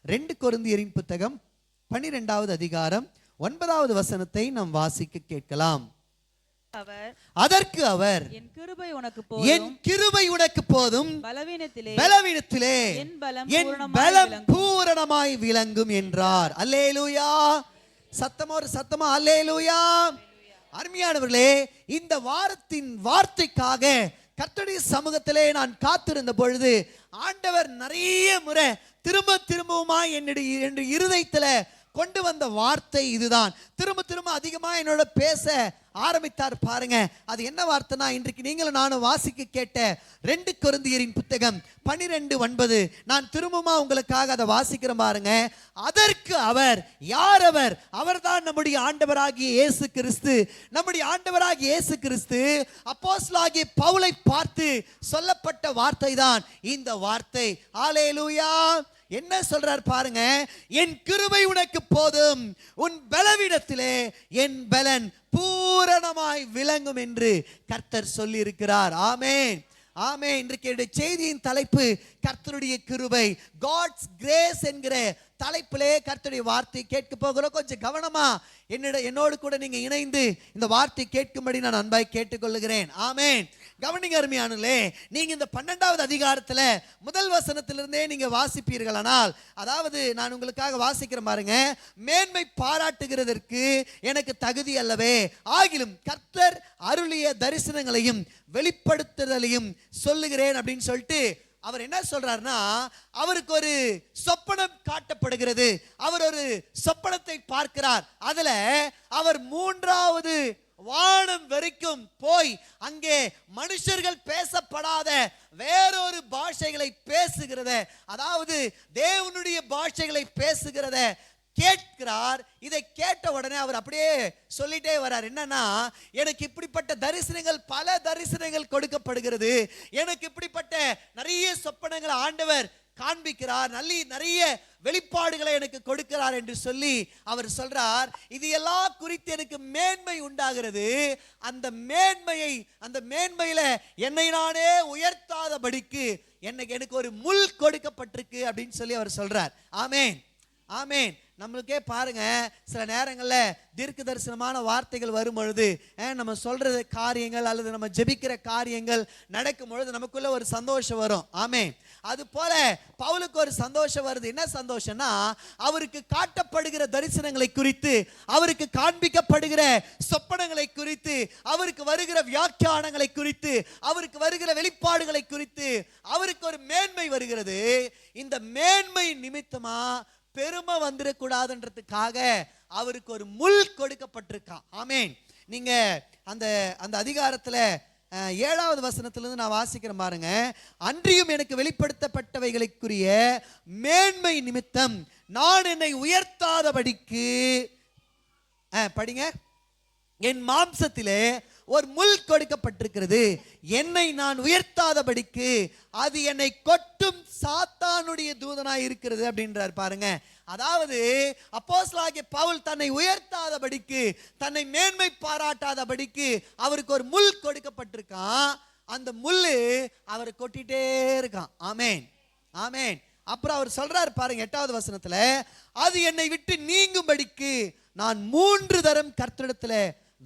2 கொரிந்தியரின் புத்தகம் 12வது அதிகாரம் 9வது வசனத்தை நாம் வாசிக்க கேட்கலாம். அதற்கு அவர், என் கிருபை உனக்கு போதும், பலவீனத்திலே என் பலம் பூரணமாய் விளங்கும் என்றார். அல்லேலூயா. சத்தமா அல்லேலூயா. அருமையானவர்களே, இந்த வாரத்தின் வார்த்தைக்காக கர்த்தருடைய சமூகத்திலே நான் காத்திருந்த பொழுது ஆண்டவர் நிறைய முறை திரும்பவுமாய் என்னுடைய இருதயத்தில் கொண்டு வந்த வார்த்தை இதுதான். திரும்ப அதிகமா என்னோட பேச ஆரம்பித்தார் பாருங்க. அது என்ன வார்த்தைனா, இன்றைக்கு நீங்களும் நானும் வாசிக்க கேட்ட 2 கொரிந்தியரின் புத்தகம் 12:9. நான் திரும்பமா உங்களுக்காக அதை வாசிக்கிறேன் பாருங்க. அதற்கு அவர், யார் அவர்? அவர்தான் நம்முடைய ஆண்டவராகிய இயேசு கிறிஸ்து. நம்முடைய ஆண்டவராகிய இயேசு கிறிஸ்து அப்போஸ்தலனாகிய பவுலை பார்த்து சொல்லப்பட்ட வார்த்தை தான் இந்த வார்த்தை. ஹல்லேலூயா. என்ன சொல்றார் பாருங்க, என் கிருபை உனக்கு போதும், உன் பலவீனத்திலே என் பலன் பூரணமாய் விளங்கும் என்று கர்த்தர் சொல்லி இருக்கிறார். ஆமென், ஆமென். இன்றைக்கு செய்தியின் தலைப்பு கர்த்தருடைய கிருபை, காட்ஸ் கிரேஸ் என்கிற தலைப்பிலே கர்த்தருடைய வார்த்தை கேட்க போகிறோம். கொஞ்சம் கவனமா என்னோடு கூட நீங்க இணைந்து இந்த வார்த்தை கேட்கும்படி நான் அன்பாய் கேட்டுக்கொள்ளுகிறேன். ஆமென். கவனிங்க அருமையானே, நீங்க இந்த 12வது அதிகாரத்துல முதல் வசனத்திலிருந்தே நீங்க வாசிப்பீர்களானால், அதாவது நான் உங்களுக்காக வாசிக்கிறேன் பாருங்க. மேன்மை பாராட்டுகிறதற்கு எனக்கு தகுதி அல்லவே, ஆகிலும் கர்த்தர் அருளிய தரிசனங்களையும் வெளிப்படுத்துதலையும் சொல்லுகிறேன் அப்படின்னு சொல்லிட்டு அவர் என்ன சொல்றாருன்னா, அவருக்கு ஒரு சொப்பனம் காட்டப்படுகிறது. அவர் ஒரு சொப்பனத்தை பார்க்கிறார். அதுல அவர் 3வது வானம் வரைக்கும் போய் அங்கே மனுஷர்கள் பேசப்படாத வேறொரு பாஷைகளை பேசுகிறத, அதாவது தேவனுடைய பாஷைகளை பேசுகிறத கேட்கிறார். இதை கேட்ட உடனே அவர் அப்படியே சொல்லிட்டே வரார். என்னன்னா, எனக்கு இப்படிப்பட்ட தரிசனங்கள், பல தரிசனங்கள் கொடுக்கப்படுகிறது, எனக்கு இப்படிப்பட்ட நிறைய சொப்பனங்களை ஆண்டவர் காண்பிக்கிறார், நிறைய வெளிப்பாடுகளை எனக்கு கொடுக்கிறார் என்று சொல்லி அவர் சொல்றார். இது எல்லாம் குறித்து எனக்கு மேன்மை உண்டாகிறது. அந்த மேன்மையில என்னை நானே உயர்த்தாதபடிக்கு எனக்கு ஒரு முள் கொடுக்கப்பட்டிருக்கு அப்படின்னு சொல்லி அவர் சொல்றார். ஆமென், ஆமென். நம்மளுக்கே பாருங்க, சில நேரங்களில் தீர்க்க தரிசனமான வார்த்தைகள் வரும் பொழுது, நம்ம சொல்ற காரியங்கள் அல்லது நம்ம ஜெபிக்கிற காரியங்கள் நடக்கும் பொழுது நமக்குள்ள ஒரு சந்தோஷம் வரும். ஆமென். அது போல பவுலுக்கு ஒரு சந்தோஷம் வருது. என்ன சந்தோஷம்னா, அவருக்கு காட்டப்படுகிற தரிசனங்களை குறித்து, அவருக்கு காண்பிக்கப்படுகிற சொப்பனங்களை குறித்து, அவருக்கு வருகிற வியாக்கியானங்களை குறித்து, அவருக்கு வருகிற வெளிப்பாடுகளை குறித்து அவருக்கு ஒரு மேன்மை வருகிறது. இந்த மேன்மை நிமித்தமா பெருமை வந்துடக்கூடாதுன்றதுக்காக அவருக்கு ஒரு முள் கொடுக்கப்பட்டிருக்கான். ஆமென். நீங்க அந்த அதிகாரத்துல 7வது வசனத்திலிருந்து நான் வாசிக்கிறேன் பாருங்க. அன்றியும் எனக்கு வெளிப்படுத்தப்பட்டவைகளுக்குரிய மேன்மை நிமித்தம் நான் என்னை உயர்த்தாதபடிக்கு, படிங்க, என் மாம்சத்திலே ஒரு முள் கொடுக்கப்பட்டிருக்கிறது, என்னை நான் உயர்த்தாதபடிக்கு அது என்னை கொட்டும் சாத்தானுடைய தூதனாய் இருக்கிறது அப்படின்றார் பாருங்க. அதாவது அப்போஸ்தலனாகிய பவுல் தன்னை உயர்த்தாதபடிக்கு, தன்னை மேன்மை பாராட்டாதபடிக்கு அவருக்கு ஒரு முள் கொடுக்கப்பட்டிருக்கான். அந்த முள்ளு அவரை கொட்டிட்டே இருக்கான். ஆமென், ஆமென். அப்புறம் அவர் சொல்றாரு பாருங்க 8வது வசனத்துல, அது என்னை விட்டு நீங்கும்படிக்கு நான் 3 தரம் கர்த்தரிடத்துல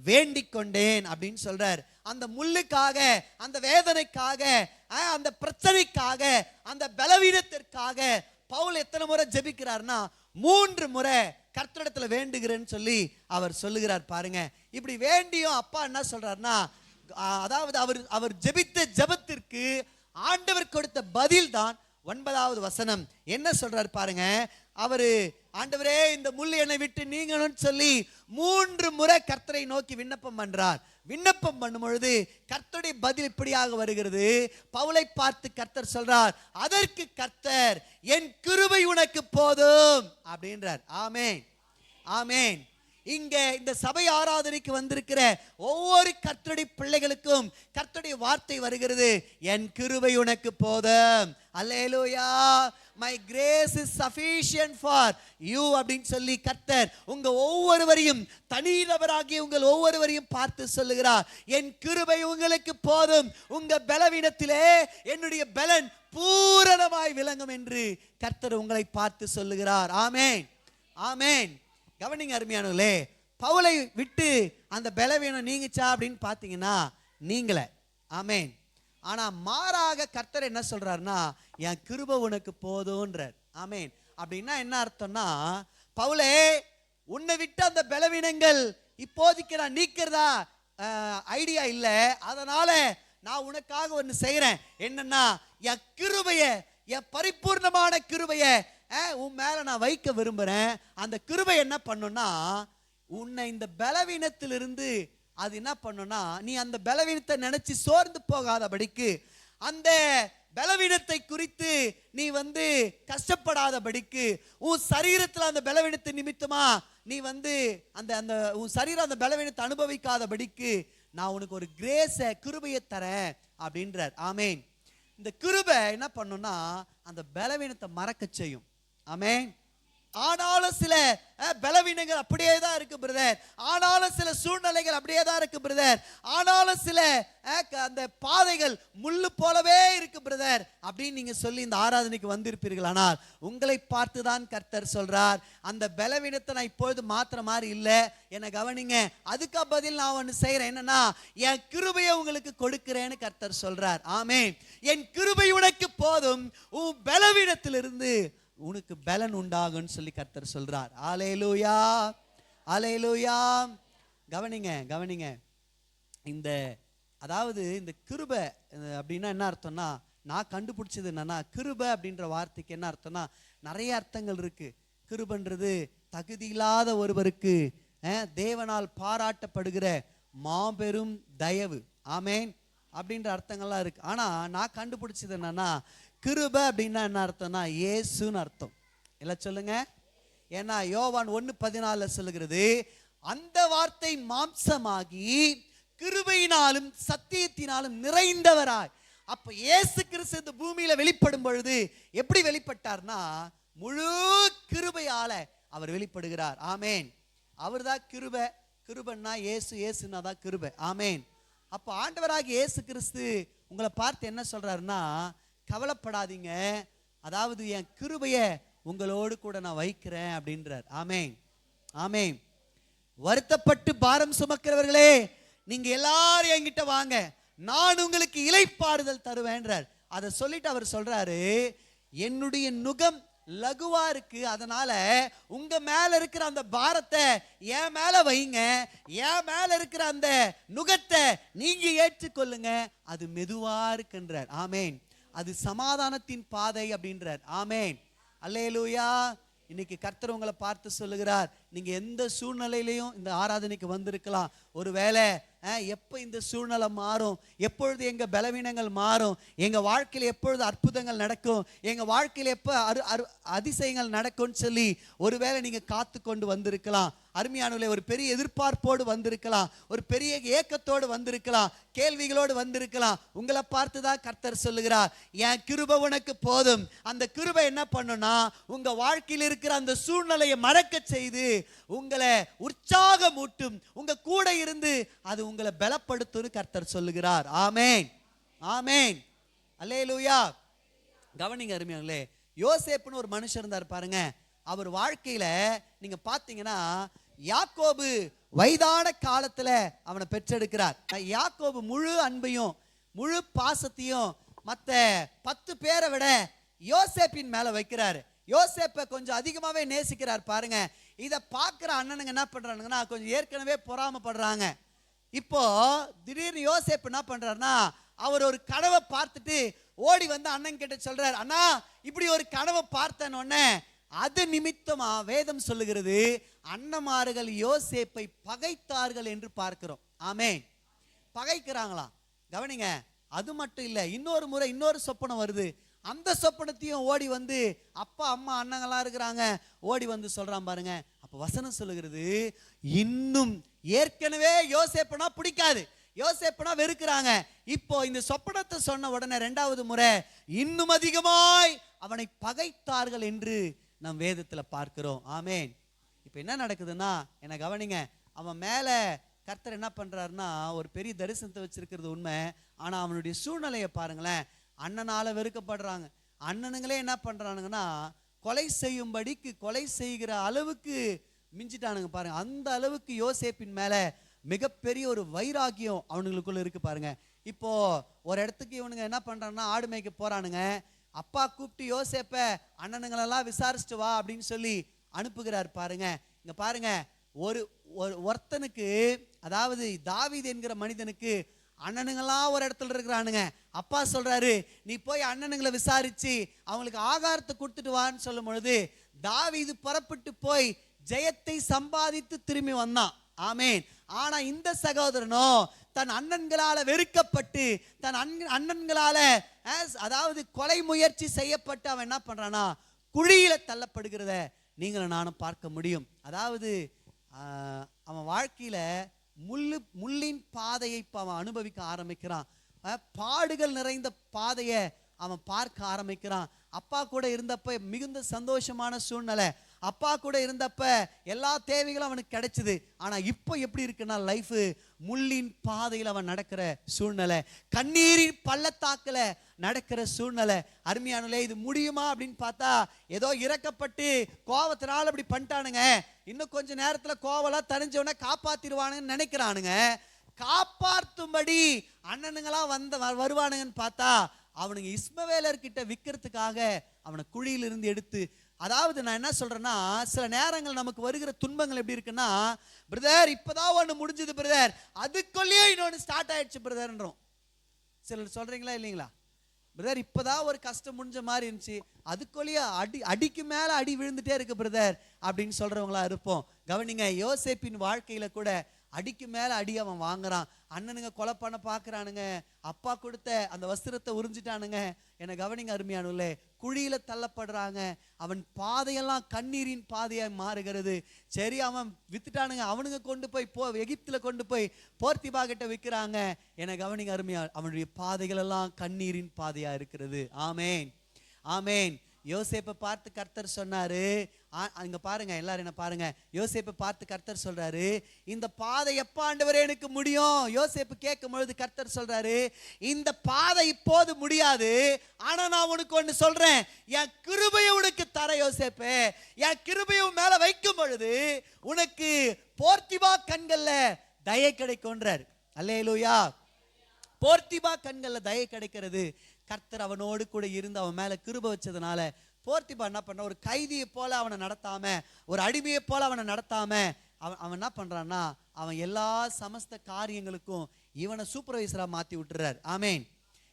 வேண்டிக் கொண்டேன் அப்படின்னு சொல்றார். அந்த முள்ளுக்காக, அந்த வேதனைக்காக, அந்த பிரச்சனைக்காக, அந்த பலவீனத்திற்காக பவுல் எத்தனை முறை ஜெபிக்கிறார்னா 3 முறை கர்த்தரிடத்துல வேண்டுகிறேன்னு சொல்லி அவர் சொல்லுகிறார் பாருங்க. இப்படி வேண்டியும் அப்பா என்ன சொல்றாருன்னா, அதாவது அவர் ஜெபித்த ஜெபத்திற்கு ஆண்டவர் கொடுத்த பதில் தான் 9வது வசனம். என்ன சொல்றாரு பாருங்க. அவரு, ஆண்டவரே இந்த முள் என்னை விட்டு நீங்கணும்னு சொல்லி 3 முறை கர்த்தரை நோக்கி விண்ணப்பம் பண்றார். விண்ணப்பம் பண்ணும் பொழுது கர்த்தருடைய பதில் இப்படியாக வருகிறது. பவுலை பார்த்து கர்த்தர் சொல்றார், அதற்கு கர்த்தர், என் கிருபை உனக்கு போதும் அப்படின்றார். ஆமென், ஆமென். இங்க இந்த சபை ஆராதனைக்கு வந்திருக்கிற ஒவ்வொரு கர்த்தருடைய பிள்ளைகளுக்கும் கர்த்தருடைய வார்த்தை வருகிறது, என் கிருபை உனக்கு போதும். அல்லேலூயா. My grace is sufficient for you அப்படின்னு சொல்லி கர்த்தர் உங்க ஒவ்வொருவரையும் தனிநபராகிய உங்கள் ஒவ்வொருவரையும் பார்த்து சொல்லுகிறார், என் கிருபை உங்களுக்கு போதும், உங்க பலவீனத்திலே என்னுடைய பலன் பூரணமாய் விளங்கும் என்று கர்த்தர் உங்களை பார்த்து சொல்லுகிறார். ஆமென், ஆமென். கவனிங்க அருமையானவர்களே, பவுலை விட்டு அந்த பலவீனம் நீங்கிச்சா அப்படின்னு பார்த்தீங்கன்னா நீங்கள. ஆமென். ஆனா மாறாக கர்த்தர் என்ன சொல்றாருன்னா, என் கிருபை உனக்கு போதும்ன்றார். ஆமென். அப்படின்னா என்ன அர்த்தம்னா, பவுலே உன்னை விட்டு அந்த பலவீனங்கள் இப்போதைக்கு நான் நீக்கிறதா ஐடியா இல்லை, அதனால நான் உனக்காக ஒன்று செய்யறேன். என்னன்னா, என் கிருபைய, என் பரிபூர்ணமான கிருபைய உன் மேல நான் வைக்க விரும்புறேன். அந்த கிருபை என்ன பண்ணும்னா, உன்னை இந்த பலவீனத்திலிருந்து அது என்ன பண்ணும்னா, நீ அந்த பலவீனத்தை நினைச்சு சோர்ந்து போகாதபடிக்கு, அந்த பலவீனத்தை குறித்து நீ கஷ்டப்படாதபடிக்கு, உன் சரீரத்தில் அந்த பலவீனத்தை நிமித்தமா நீ அந்த அந்த உன் சரீரம் அந்த பலவீனத்தை அனுபவிக்காதபடிக்கு நான் உனக்கு ஒரு கிரேஸை, கிருபையை தரேன் அப்படின்றார். ஆமென். இந்த கிருபை என்ன பண்ணும்னா, அந்த பலவீனத்தை மறக்க செய்யும். ஆமென். ஆனாலும் சில பலவீனங்கள் அப்படியே தான் இருக்கு பிரதர், ஆனாலும் சில சூழ்நிலைகள் அப்படியே தான் இருக்கு பிரதர், ஆனாலும் சில அந்த பாதைகள் முள்ளு போலவே இருக்கு பிரதர் அப்படின்னு நீங்க சொல்லி இந்த ஆராதனைக்கு வந்திருப்பீர்கள். ஆனால் உங்களை பார்த்து தான் கர்த்தர் சொல்றார், அந்த பலவீனத்தை நான் இப்பொழுது மாத்திர மாதிரி இல்லை, என்னை கவனிங்க, அதுக்கு பதில் நான் ஒன்று செய்யறேன். என்னன்னா, என் கிருபையை உங்களுக்கு கொடுக்கிறேன்னு கர்த்தர் சொல்றார். ஆமென். என் கிருபை உனக்கு போதும், உன் பலவீனத்திலிருந்து உனக்கு பலன் உண்டாகும்னு சொல்லி கர்த்தர் சொல்றார். அல்லேலூயா, அல்லேலூயா. கவனிங்க, கவனிங்க. இந்த அதாவது இந்த கிருபை அப்படின்னா என்ன அர்த்தம்னா, நான் கண்டுபிடிச்சது என்னன்னா, கிருபை அப்படின்ற வார்த்தைக்கு என்ன அர்த்தம்னா, நிறைய அர்த்தங்கள் இருக்கு. கிருபைன்றது தகுதி இல்லாத ஒருவருக்கு தேவனால் பாராட்டப்படுகிற மாபெரும் தயவு. ஆமென். அப்படின்ற அர்த்தங்கள்லாம் இருக்கு. ஆனா நான் கண்டுபிடிச்சது என்னன்னா, கிருபை அப்படின்னா என்ன அர்த்தம்னா, இயேசுன்னு அர்த்தம். இல்லை சொல்லுங்க. ஏன்னா யோவான் 1:14 சொல்லுகிறது, அந்த வார்த்தை மாம்சமாகி கிருபையினாலும் சத்தியத்தினாலும் நிறைந்தவராய். அப்ப இயேசு கிறிஸ்து இந்த பூமியில வெளிப்படும் பொழுது எப்படி வெளிப்பட்டார்னா, முழு கிருபையால அவர் வெளிப்படுகிறார். ஆமென். அவர் தான் கிருபை. கிருபைன்னா இயேசு, இயேசுன்னா தான் கிருபை. ஆமென். அப்ப ஆண்டவராக இயேசு கிறிஸ்து உங்களை பார்த்து என்ன சொல்றாருன்னா, கவலைப்படாதீங்க, அதாவது என் கிருபைய உங்களோடு கூட நான் வைக்கிறேன் அப்படின்றார். ஆமென், ஆமென். வருத்தப்பட்டு பாரம் சுமக்கிறவர்களே, நீங்க எல்லாரும் என்கிட்ட வாங்க, நான் உங்களுக்கு இளைப்பாறுதல் தருவேன்றார். அதை சொல்லிட்டு அவர் சொல்றாரு, என்னுடைய நுகம் லகுவா இருக்கு, அதனால உங்க மேல இருக்கிற அந்த பாரத்தை என் மேல வைங்க, என் மேல இருக்கிற அந்த நுகத்தை நீங்க ஏற்றுக்கொள்ளுங்க, அது மெதுவா இருக்குன்றார். ஆமென். அது சமாதானத்தின் பாதை அப்படின்றார். ஆமென். அல்லேலூயா. இன்னைக்கு கர்த்தர் உங்களை பார்த்து சொல்லுகிறார், நீங்க எந்த சூழ்நிலையிலையும் இந்த ஆராதனைக்கு வந்திருக்கலாம். ஒருவேளை எப்போ இந்த சூழ்நிலை மாறும், எப்பொழுது எங்க பலவீனங்கள் மாறும், எங்க வாழ்க்கையில் எப்பொழுது அற்புதங்கள் நடக்கும், எங்க வாழ்க்கையில் எப்போ அதிசயங்கள் நடக்கும்னு சொல்லி ஒருவேளை நீங்க காத்து கொண்டு வந்திருக்கலாம். அருமையானவர்களே, ஒரு பெரிய எதிர்பார்ப்போடு வந்திருக்கலாம், ஒரு பெரிய ஏக்கத்தோடு வந்திருக்கலாம், கேள்விகளோடு வந்திருக்கலாம். உங்களை பார்த்து தான் கர்த்தர் சொல்லுகிறார், என் கிருபை உனக்கு போதும். அந்த கிருபை என்ன பண்ணும்னா, உங்க வாழ்க்கையில் இருக்கிற அந்த சூழ்நிலையை மறக்க செய்து உங்களை உற்சாகமூட்டும், உங்க கூட இருந்து அது உங்களை பலப்படுத்தும் கர்த்தர் சொல்லுகிறார். ஆமென், ஆமென். அல்லேலூயா. கவனிங்க அருமையானவர்களே, யோசேப்புன்னு ஒரு மனுஷன் இருந்தார் பாருங்க. அவர் வாழ்க்கையில நீங்க பாத்தீங்கன்னா, யாக்கோபு வயதான காலத்துல அவனை பெற்றெடுக்கிறார். யாக்கோபு முழு அன்பையும் முழு பாசத்தையும் மற்ற 10 பேரை விட யோசேப்பின் மேல வைக்கிறாரு. யோசேப்பை கொஞ்சம் அதிகமாவே நேசிக்கிறார் பாருங்க. இதை பார்க்கிற அண்ணனுங்க என்ன பண்றாங்கன்னா, கொஞ்சம் ஏற்கனவே பொறாமப்படுறாங்க. இப்போ திடீர்னு யோசேப்பு என்ன பண்றாருன்னா, அவர் ஒரு கனவை பார்த்துட்டு ஓடி வந்து அண்ணன் கிட்ட சொல்றாரு, அண்ணா இப்படி ஒரு கனவை பார்த்தேன்னு. அது நிமித்தமா வேதம் சொல்லுகிறது, அண்ணமார்கள் யோசேப்பை பகைத்தார்கள் என்று பார்க்கிறோம். ஆமென். பகைக்கிறாங்களாம். கவனிங்க. அது மட்டும் இல்ல, இன்னொரு முறை இன்னொரு சொப்பனம் வருது. அந்த சொப்பனத்தையும் ஓடி வந்து, அப்பா அம்மா அண்ணங்களாம் இருக்கிறாங்க, ஓடி வந்து சொல்றான் பாருங்க, அப்பா அப்ப வசனம் சொல்லுகிறது, இன்னும் ஏற்கனவே யோசேப்புனா பிடிக்காது, யோசேப்புனா வெறுக்கிறாங்க. இப்போ இந்த சொப்பனத்தை சொன்ன உடனே 2வது முறை இன்னும் அதிகமாய் அவனை பகைத்தார்கள் என்று நாம் வேதத்துல பார்க்கிறோம். ஆமேன். இப்ப என்ன நடக்குதுன்னா, என்ன கவனிங்க, அவன் மேல கர்த்தர் என்ன பண்றாருன்னா ஒரு பெரிய தரிசனத்தை வச்சிருக்கிறது உண்மை. ஆனா அவனுடைய சூழ்நிலையை பாருங்களேன். அண்ணனால வெறுக்கப்படுறாங்க. அண்ணனுங்களே என்ன பண்றானுங்கன்னா கொலை செய்யும்படிக்கு, கொலை செய்கிற அளவுக்கு மிஞ்சிட்டானுங்க பாருங்க. அந்த அளவுக்கு யோசேப்பின் மேல மிகப்பெரிய ஒரு வைராகியம் அவனுங்களுக்குள்ள இருக்கு பாருங்க. இப்போ ஒரு இடத்துக்கு இவனுங்க என்ன பண்றாங்கன்னா ஆடு மேய்க்க போறானுங்க. அப்பா கூப்பிட்டு யோசேப்ப அண்ணனுங்களெல்லாம் விசாரிச்சுட்டு வா அப்படின்னு சொல்லி அனுப்புகிறார் பாருங்க. இங்க பாருங்க, ஒருத்தனுக்கு, அதாவது தாவீது என்கிற மனிதனுக்கு அண்ணனுங்களாம் ஒரு இடத்துல இருக்கிறானுங்க. அப்பா சொல்றாரு, நீ போய் அண்ணனுங்களை விசாரிச்சு அவங்களுக்கு ஆகாரத்தை கொடுத்துட்டு வான்னு சொல்லும் பொழுது தாவீது புறப்பட்டு போய் ஜெயத்தை சம்பாதித்து திரும்பி வந்தான். ஆமேன். ஆனா இந்த சகோதரனோ தன் அண்ணன்களால வெறுக்கப்பட்டு, தன் அண்ணன்களால அதாவது கொலை முயற்சி செய்யப்பட்டு அவன் என்ன பண்றானா குழியில தள்ளப்படுகிறத நீங்களும் நானும் பார்க்க முடியும். அதாவது அவன் வாழ்க்கையில முள்ளின் பாதையை இப்ப அவன் அனுபவிக்க ஆரம்பிக்கிறான். பாடுகள் நிறைந்த பாதையை அவன் பார்க்க ஆரம்பிக்கிறான். அப்பா கூட இருந்தப்ப மிகுந்த சந்தோஷமான சூழ்நிலை, அப்பா கூட இருந்தப்ப எல்லா தேவைகளும் அவனுக்கு கிடைச்சது. ஆனா இப்போ எப்படி இருக்குன்னா லைஃப் முள்ளின் பாதையில் அவன் நடக்கிற சூழ்நிலை, கண்ணீரின் பள்ளத்தாக்குல நடக்கிற சூழ்நிலை. அருமையானே, இது முடியுமா அப்படின்னு பார்த்தா ஏதோ இறக்கப்பட்டு கோவத்தினால அப்படி பண்ணிட்டானுங்க, இன்னும் கொஞ்ச நேரத்துல கோவலாம் தனிஞ்சவன காப்பாத்திடுவானுங்கன்னு நினைக்கிறானுங்க. காப்பாற்றும்படி அண்ணனுங்களா வருவானுங்கன்னு பார்த்தா அவனுங்க இஸ்மவேலர்கிட்ட விற்கிறதுக்காக அவனை குழியிலிருந்து எடுத்து, அதாவது நான் என்ன சொல்றேன்னா, சில நேரங்கள் நமக்கு வருகிற துன்பங்கள் எப்படி இருக்குன்னா, பிரதர் இப்பதான் ஒண்ணு முடிஞ்சது பிரதர், அதுக்குள்ளேயே இன்னொன்னு ஸ்டார்ட் ஆயிடுச்சு பிரதர்ன்றோம். சிலர் சொல்றீங்களா இல்லைங்களா? பிரதர் இப்பதான் ஒரு கஷ்டம் முடிஞ்ச மாதிரி இருந்துச்சு, அதுக்குள்ளேயே அடிக்கு மேல அடி விழுந்துட்டே இருக்கு பிரதர் அப்படின்னு சொல்றவங்களா இருப்போம். கவனிங்க, யோசேப்பின் வாழ்க்கையில கூட அடிக்கு மேல அடி அவன் வாங்குறான். அண்ணனுங்க கொலை பண்ண பாக்குறானுங்க, அப்பா கொடுத்த அந்த வஸ்திரத்தை உறிஞ்சிட்டானுங்க. என்ன கவனிங்க அருமையானுள்ளே, குழியில தள்ளப்படுறாங்க. அவன் பாதையெல்லாம் கண்ணீரின் பாதையா மாறுகிறது. சரி, அவன் வித்துட்டானுங்க, அவனுங்க கொண்டு போய் எகிப்துல கொண்டு போய் போர்த்திபா கிட்ட விற்கிறாங்க. என்ன கவனிங்க அருமையா, அவனுடைய பாதைகள் எல்லாம் கண்ணீரின் பாதையா இருக்கிறது. ஆமேன், ஆமேன். யோசேப்பை பார்த்து கர்த்தர் சொன்னாரு, அங்க பாருங்க எல்லாரும் என்ன பாருங்க, யோசேப்பை பார்த்து கர்த்தர் சொல்றாரு, இந்த பாதை எப்ப ஆண்டவரே எனக்கு முடியும்? யோசேப்பு கேட்கும் பொழுது கர்த்தர் சொல்றாரு, இந்த பாதை இப்போது முடியாது, ஆனா நான் உனக்கு ஒண்ணு சொல்றேன், என் கிருபையை உனக்கு தர யோசேப்பே, என் கிருபையை மேல வைக்கும் பொழுது உனக்கு போர்த்திபா கண்கள்ல தயை கிடைக்கும்ன்றார். அல்லேலூயா. போர்த்திபா கண்கள்ல தயை கிடைக்கிறது. கர்த்தர் அவனோடு கூட இருந்து அவன் மேல கிருபை வச்சதுனால போர்த்திபா என்ன பண்ண, ஒரு கைதியை போல அவனை நடத்தாம, ஒரு அடிமையை போல அவனை நடத்தாம அவன் என்ன பண்றான்னா, அவன் எல்லா சமஸ்த காரியங்களுக்கும் இவனை சூப்பர்வைசரா மாத்தி விட்டுறார். ஆமேன்.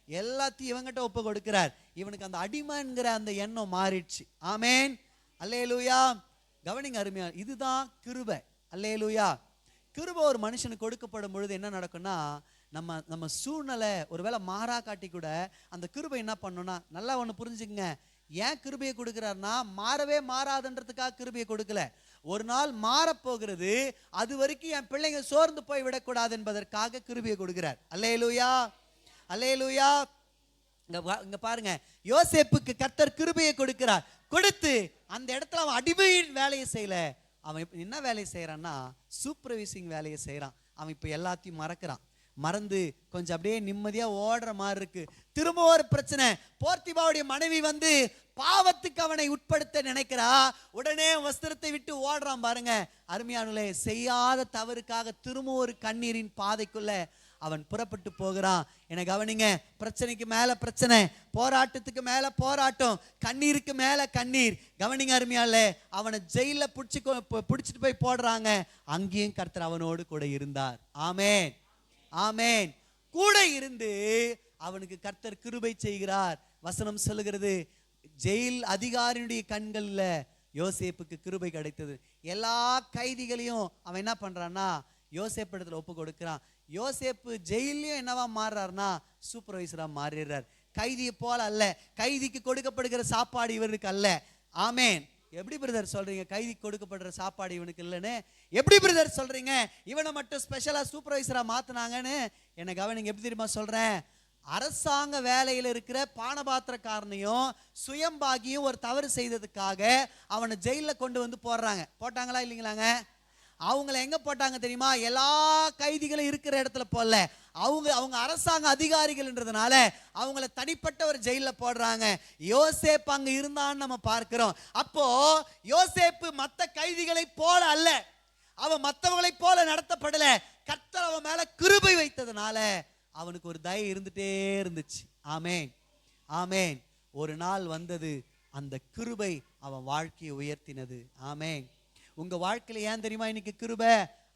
எல்லாத்தையும் இவங்கிட்ட ஒப்பு கொடுக்கிறார். இவனுக்கு அந்த அடிமைங்கிற அந்த எண்ணம் மாறிடுச்சு. ஆமேன். அல்லேலூயா. கவனிங்க அருமையா, இதுதான் கிருபை. அல்லேலூயா. கிருபை ஒரு மனுஷனுக்கு கொடுக்கப்படும் பொழுது என்ன நடக்கும்னா, நம்ம சூழ்நிலை ஒருவேளை மாறா காட்டி கூட அந்த கிருபை என்ன பண்ணணும்னா, நல்லா ஒண்ணு புரிஞ்சுக்கங்க, ஏன் கிருபையை கொடுக்கிறார்னா மாறவே மாறாதுன்றதுக்காக கிருபையை கொடுக்கல, ஒரு நாள் மாறப்போகிறது, அது வரைக்கும் என் பிள்ளைங்க சோர்ந்து போய் விடக்கூடாது என்பதற்காக கிருபையை கொடுக்கிறார். அல்லேலூயா, அல்லேலூயா. இங்க பாருங்க, யோசேப்புக்கு கர்த்தர் கிருபையை கொடுக்கிறார். கொடுத்து அந்த இடத்துல அவன் அடிமையின் வேலையை செய்யல, அவன் என்ன வேலையை செய்யறான்னா சூப்பர்வைசிங் வேலையை செய்யறான். அவன் இப்ப எல்லாத்தையும் மறந்து கொஞ்சம் அப்படியே நிம்மதியா ஓடுற மாதிரி இருக்கு. திரும்ப ஒரு பிரச்சனை, போர்த்திபாவுடைய மனைவி வந்து பாவத்துக்கு அவனை உட்படுத்த நினைக்கிறா, உடனே வஸ்திரத்தை விட்டு ஓடுறான் பாருங்க. அருமையானே, செய்யாத தவறுக்காக திரும்ப ஒரு கண்ணீரின் பாதைக்குள்ள அவன் புறப்பட்டு போகிறான். என கவனிங்க, பிரச்சனைக்கு மேல பிரச்சனை, போராட்டத்துக்கு மேல போராட்டம், கண்ணீருக்கு மேல கண்ணீர். கவனிங்க அருமையாலே, அவனை ஜெயில பிடிச்சிட்டு போய் போடுறாங்க. அங்கேயும் கர்த்தர் அவனோடு கூட இருந்தார். ஆமேன், ஆமேன். கூட இருந்து அவனுக்கு கர்த்தர் கிருபை செய்கிறார். வசனம் சொல்லுகிறது, ஜெயில் அதிகாரியுடைய கண்கள்ல யோசேப்புக்கு கிருபை கிடைத்தது. எல்லா கைதிகளையும் அவன் என்ன பண்றான்னா யோசேப்பு இடத்துல ஒப்பு கொடுக்கிறான். யோசேப்பு ஜெயிலையும் என்னவா மாறுறாருன்னா சூப்பர்வைசரா மாறிடுறார். கைதியை போல அல்ல, கைதிக்கு கொடுக்கப்படுகிற சாப்பாடு இவருக்கு அல்ல. ஆமேன். எப்படி பிரதர் சொல்றீங்க கைதி கொடுக்கப்படுற சாப்பாடு இவனுக்கு இல்லைன்னு? எப்படி பிரதர் சொல்றீங்க இவனை மட்டும் ஸ்பெஷலா சூப்பர்வைசரா மாத்தினாங்கன்னு? என்ன கவனிங்க, எப்படி தெரியுமா சொல்றேன்? அரசாங்க வேலையில் இருக்கிற பானபாத்திரக்காரனையும் சுயம்பாகியும் ஒரு தவறு செய்ததுக்காக அவனை ஜெயிலில் கொண்டு வந்து போட்டாங்களா இல்லைங்களாங்க? அவங்கள எங்க போட்டாங்க தெரியுமா? எல்லா கைதிகளும் இருக்கிற இடத்துல போடல. அவங்க அரசாங்க அதிகாரிகள்ன்றதுனால அவங்கள தனிப்பட்ட ஒரு ஜெயில போடுறாங்க. யோசேப்பு அங்க இருந்தான்னு நம்ம பார்க்கிறோம். அப்போ யோசேப்பு மற்ற கைதிகளை போல அல்ல, அவன் மற்றவங்களை போல நடத்தப்படல. கர்த்தர் அவன் மேல கிருபை வைத்ததுனால அவனுக்கு ஒரு தயை இருந்துட்டே இருந்துச்சு. ஆமேன், ஆமேன். ஒரு நாள் வந்தது, அந்த கிருபை அவன் வாழ்க்கையை உயர்த்தினது. ஆமேன். உங்க வாழ்க்கையில ஏன் தெரியுமா இன்னைக்கு கிருபை?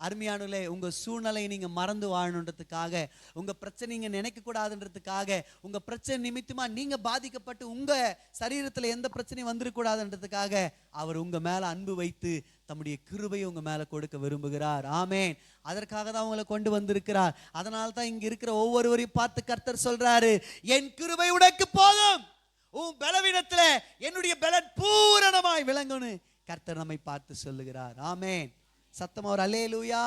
அருமையானே, உங்க சூழ்நிலையை நீங்க மறந்து வாழணுன்றதுக்காக, உங்க பிரச்சனை நீங்க நினைக்க கூடாதுன்றதுக்காக, உங்க பிரச்சனை நிமித்தமா நீங்க பாதிக்கப்பட்டு உங்க சரீரத்துல எந்த பிரச்சனையும் வந்துடக்கூடாதுன்றதுக்காக அவர் உங்க மேல அன்பு வைத்து தம்முடைய கிருபையை உங்க மேல கொடுக்க விரும்புகிறார். ஆமேன். அதற்காக தான் உங்களை கொண்டு வந்திருக்கிறார். அதனால தான் இங்க இருக்கிற ஒவ்வொருவரையும் பார்த்து கர்த்தர் சொல்றாரு, என் கிருபை உனக்கு போதும், உன் பலவீனத்துல என்னுடைய பலன் பூரணமாய் விளங்குன்னு கர்த்தர் நம்மை பார்த்து சொல்லுகிறார். ஆமேன். சத்தமா ஒரு அல்லேலூயா.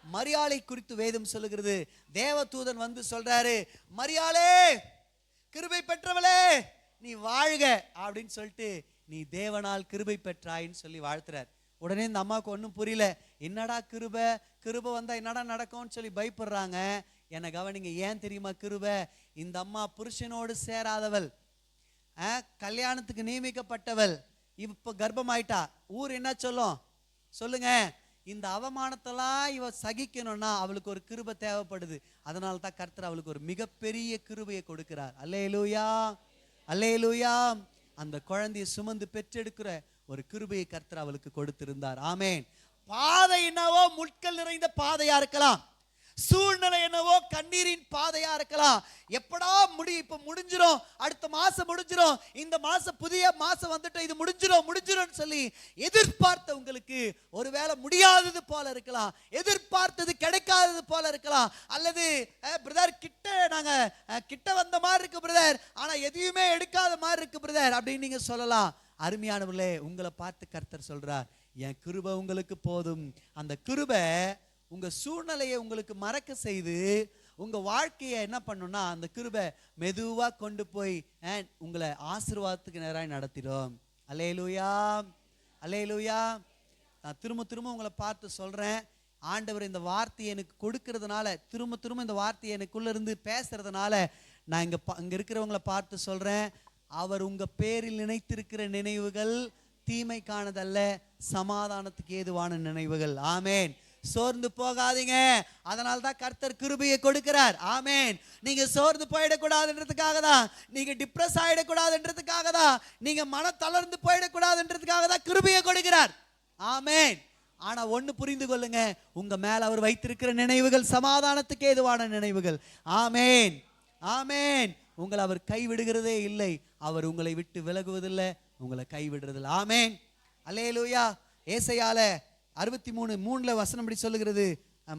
மரியாளை குறித்து வேதம் சொல்லுகிறது, தேவதூதன் வந்து சொல்றாரு, மரியாளே கிருபை பெற்றவளே நீ வாழ்க அப்படின்னு சொல்லிட்டு, நீ தேவனால் கிருபை பெற்றாயின்னு சொல்லி வாழ்த்துறார். உடனே இந்த அம்மாவுக்கு ஒன்றும் புரியல, என்னடா கிருபை வந்தா என்னடா நடக்கும்னு சொல்லி பயப்படுறாங்க. என்னை கவனிங்க, ஏன் தெரியுமா கிருபை? இந்த அம்மா புருஷனோடு சேராதவள், கல்யாணத்துக்கு நியமிக்கப்பட்டவள், இப்ப கர்ப்பமாயிட்டா. ஊர் என்ன சொல்லும் சொல்லுங்க? இந்த அவமானத்தெல்லாம் இவ சகிக்கணும்னா அவளுக்கு ஒரு கிருபை தேவைப்படுது. அதனால தான் கர்த்தர் அவளுக்கு ஒரு மிகப்பெரிய கிருபையை கொடுக்கிறார். அல்லேலூயா, அல்லேலூயா. அந்த குழந்தையை சுமந்து பெற்றெடுக்கிற ஒரு கிருபையை கர்த்தர் அவளுக்கு கொடுத்திருந்தார். ஆமேன். பாதை என்னவோ முட்கள் நிறைந்த பாதையா இருக்கலாம், சூழ்நிலை என்னவோ கண்ணீரின் பாதையா இருக்கலாம். எப்படா இப்ப முடிஞ்சிரும், அடுத்த மாசம் முடிஞ்சிரும், இந்த மாசம் புதிய மாசம் வந்துட்டு இது முடிஞ்சிரும் சொல்லி எதிர்பார்த்த உங்களுக்கு ஒருவேளை முடியாதது போல இருக்கலாம், எதிர்பார்த்தது கிடைக்காதது போல இருக்கலாம். அல்லது பிரதர் கிட்ட வந்த மாதிரி இருக்கு பிரதர், ஆனா எதையுமே எடுக்காத மாதிரி இருக்கு பிரதர் அப்படின்னு நீங்க சொல்லலாம். அருமையானவர்களே, உங்களை பார்த்து கர்த்தர் சொல்றார், என் கிருபை உங்களுக்கு போதும். அந்த கிருபை உங்க சூழ்நிலையை உங்களுக்கு மறக்க செய்து உங்க வாழ்க்கையை என்ன பண்ணும்னா, அந்த கிருபை மெதுவா கொண்டு போய் உங்களை ஆசீர்வாதத்துக்கு நேராய் நடத்திடும். அல்லேலூயா, அல்லேலூயா. நான் திரும்ப உங்களை பார்த்து சொல்றேன், ஆண்டவர் இந்த வார்த்தையை எனக்கு கொடுக்கறதுனால, திரும்ப இந்த வார்த்தையை எனக்குள்ள இருந்து பேசுறதுனால நான் இங்க இருக்கிறவங்களை பார்த்து சொல்றேன், அவர் உங்க பேரில் நினைத்திருக்கிற நினைவுகள் தீமைக்கானதல்ல, சமாதானத்துக்கு ஏதுவான நினைவுகள். ஆமேன். சோர்ந்து போகாதீங்க. அதனால தான் கர்த்தர் கிருபையை கொடுக்கிறார். ஆமேன். நீங்க சோர்ந்து போயிடக்கூடாதுன்றதுக்காக தான், நீங்க டிப்ரெஸ் ஆயிடக்கூடாதுன்றதுக்காக தான், நீங்க மன தளர்ந்து போயிடக்கூடாதுன்றதுக்காக தான் கிருபையை கொடுக்கிறார். ஆமேன். ஆனா ஒண்ணு புரிந்து கொள்ளுங்க, உங்க மேல அவர் வைத்திருக்கிற நினைவுகள் சமாதானத்துக்கு ஏதுவான நினைவுகள். ஆமேன், ஆமேன். உங்களை அவர் கைவிடுகிறதே இல்லை, அவர் உங்களை விட்டு விலகுவதில்லை, உங்களை கைவிடுறதில்லை. ஆமேன், அல்லேலூயா. ஏசாயால 63:3 வசனம் இப்படி சொல்லுகிறது,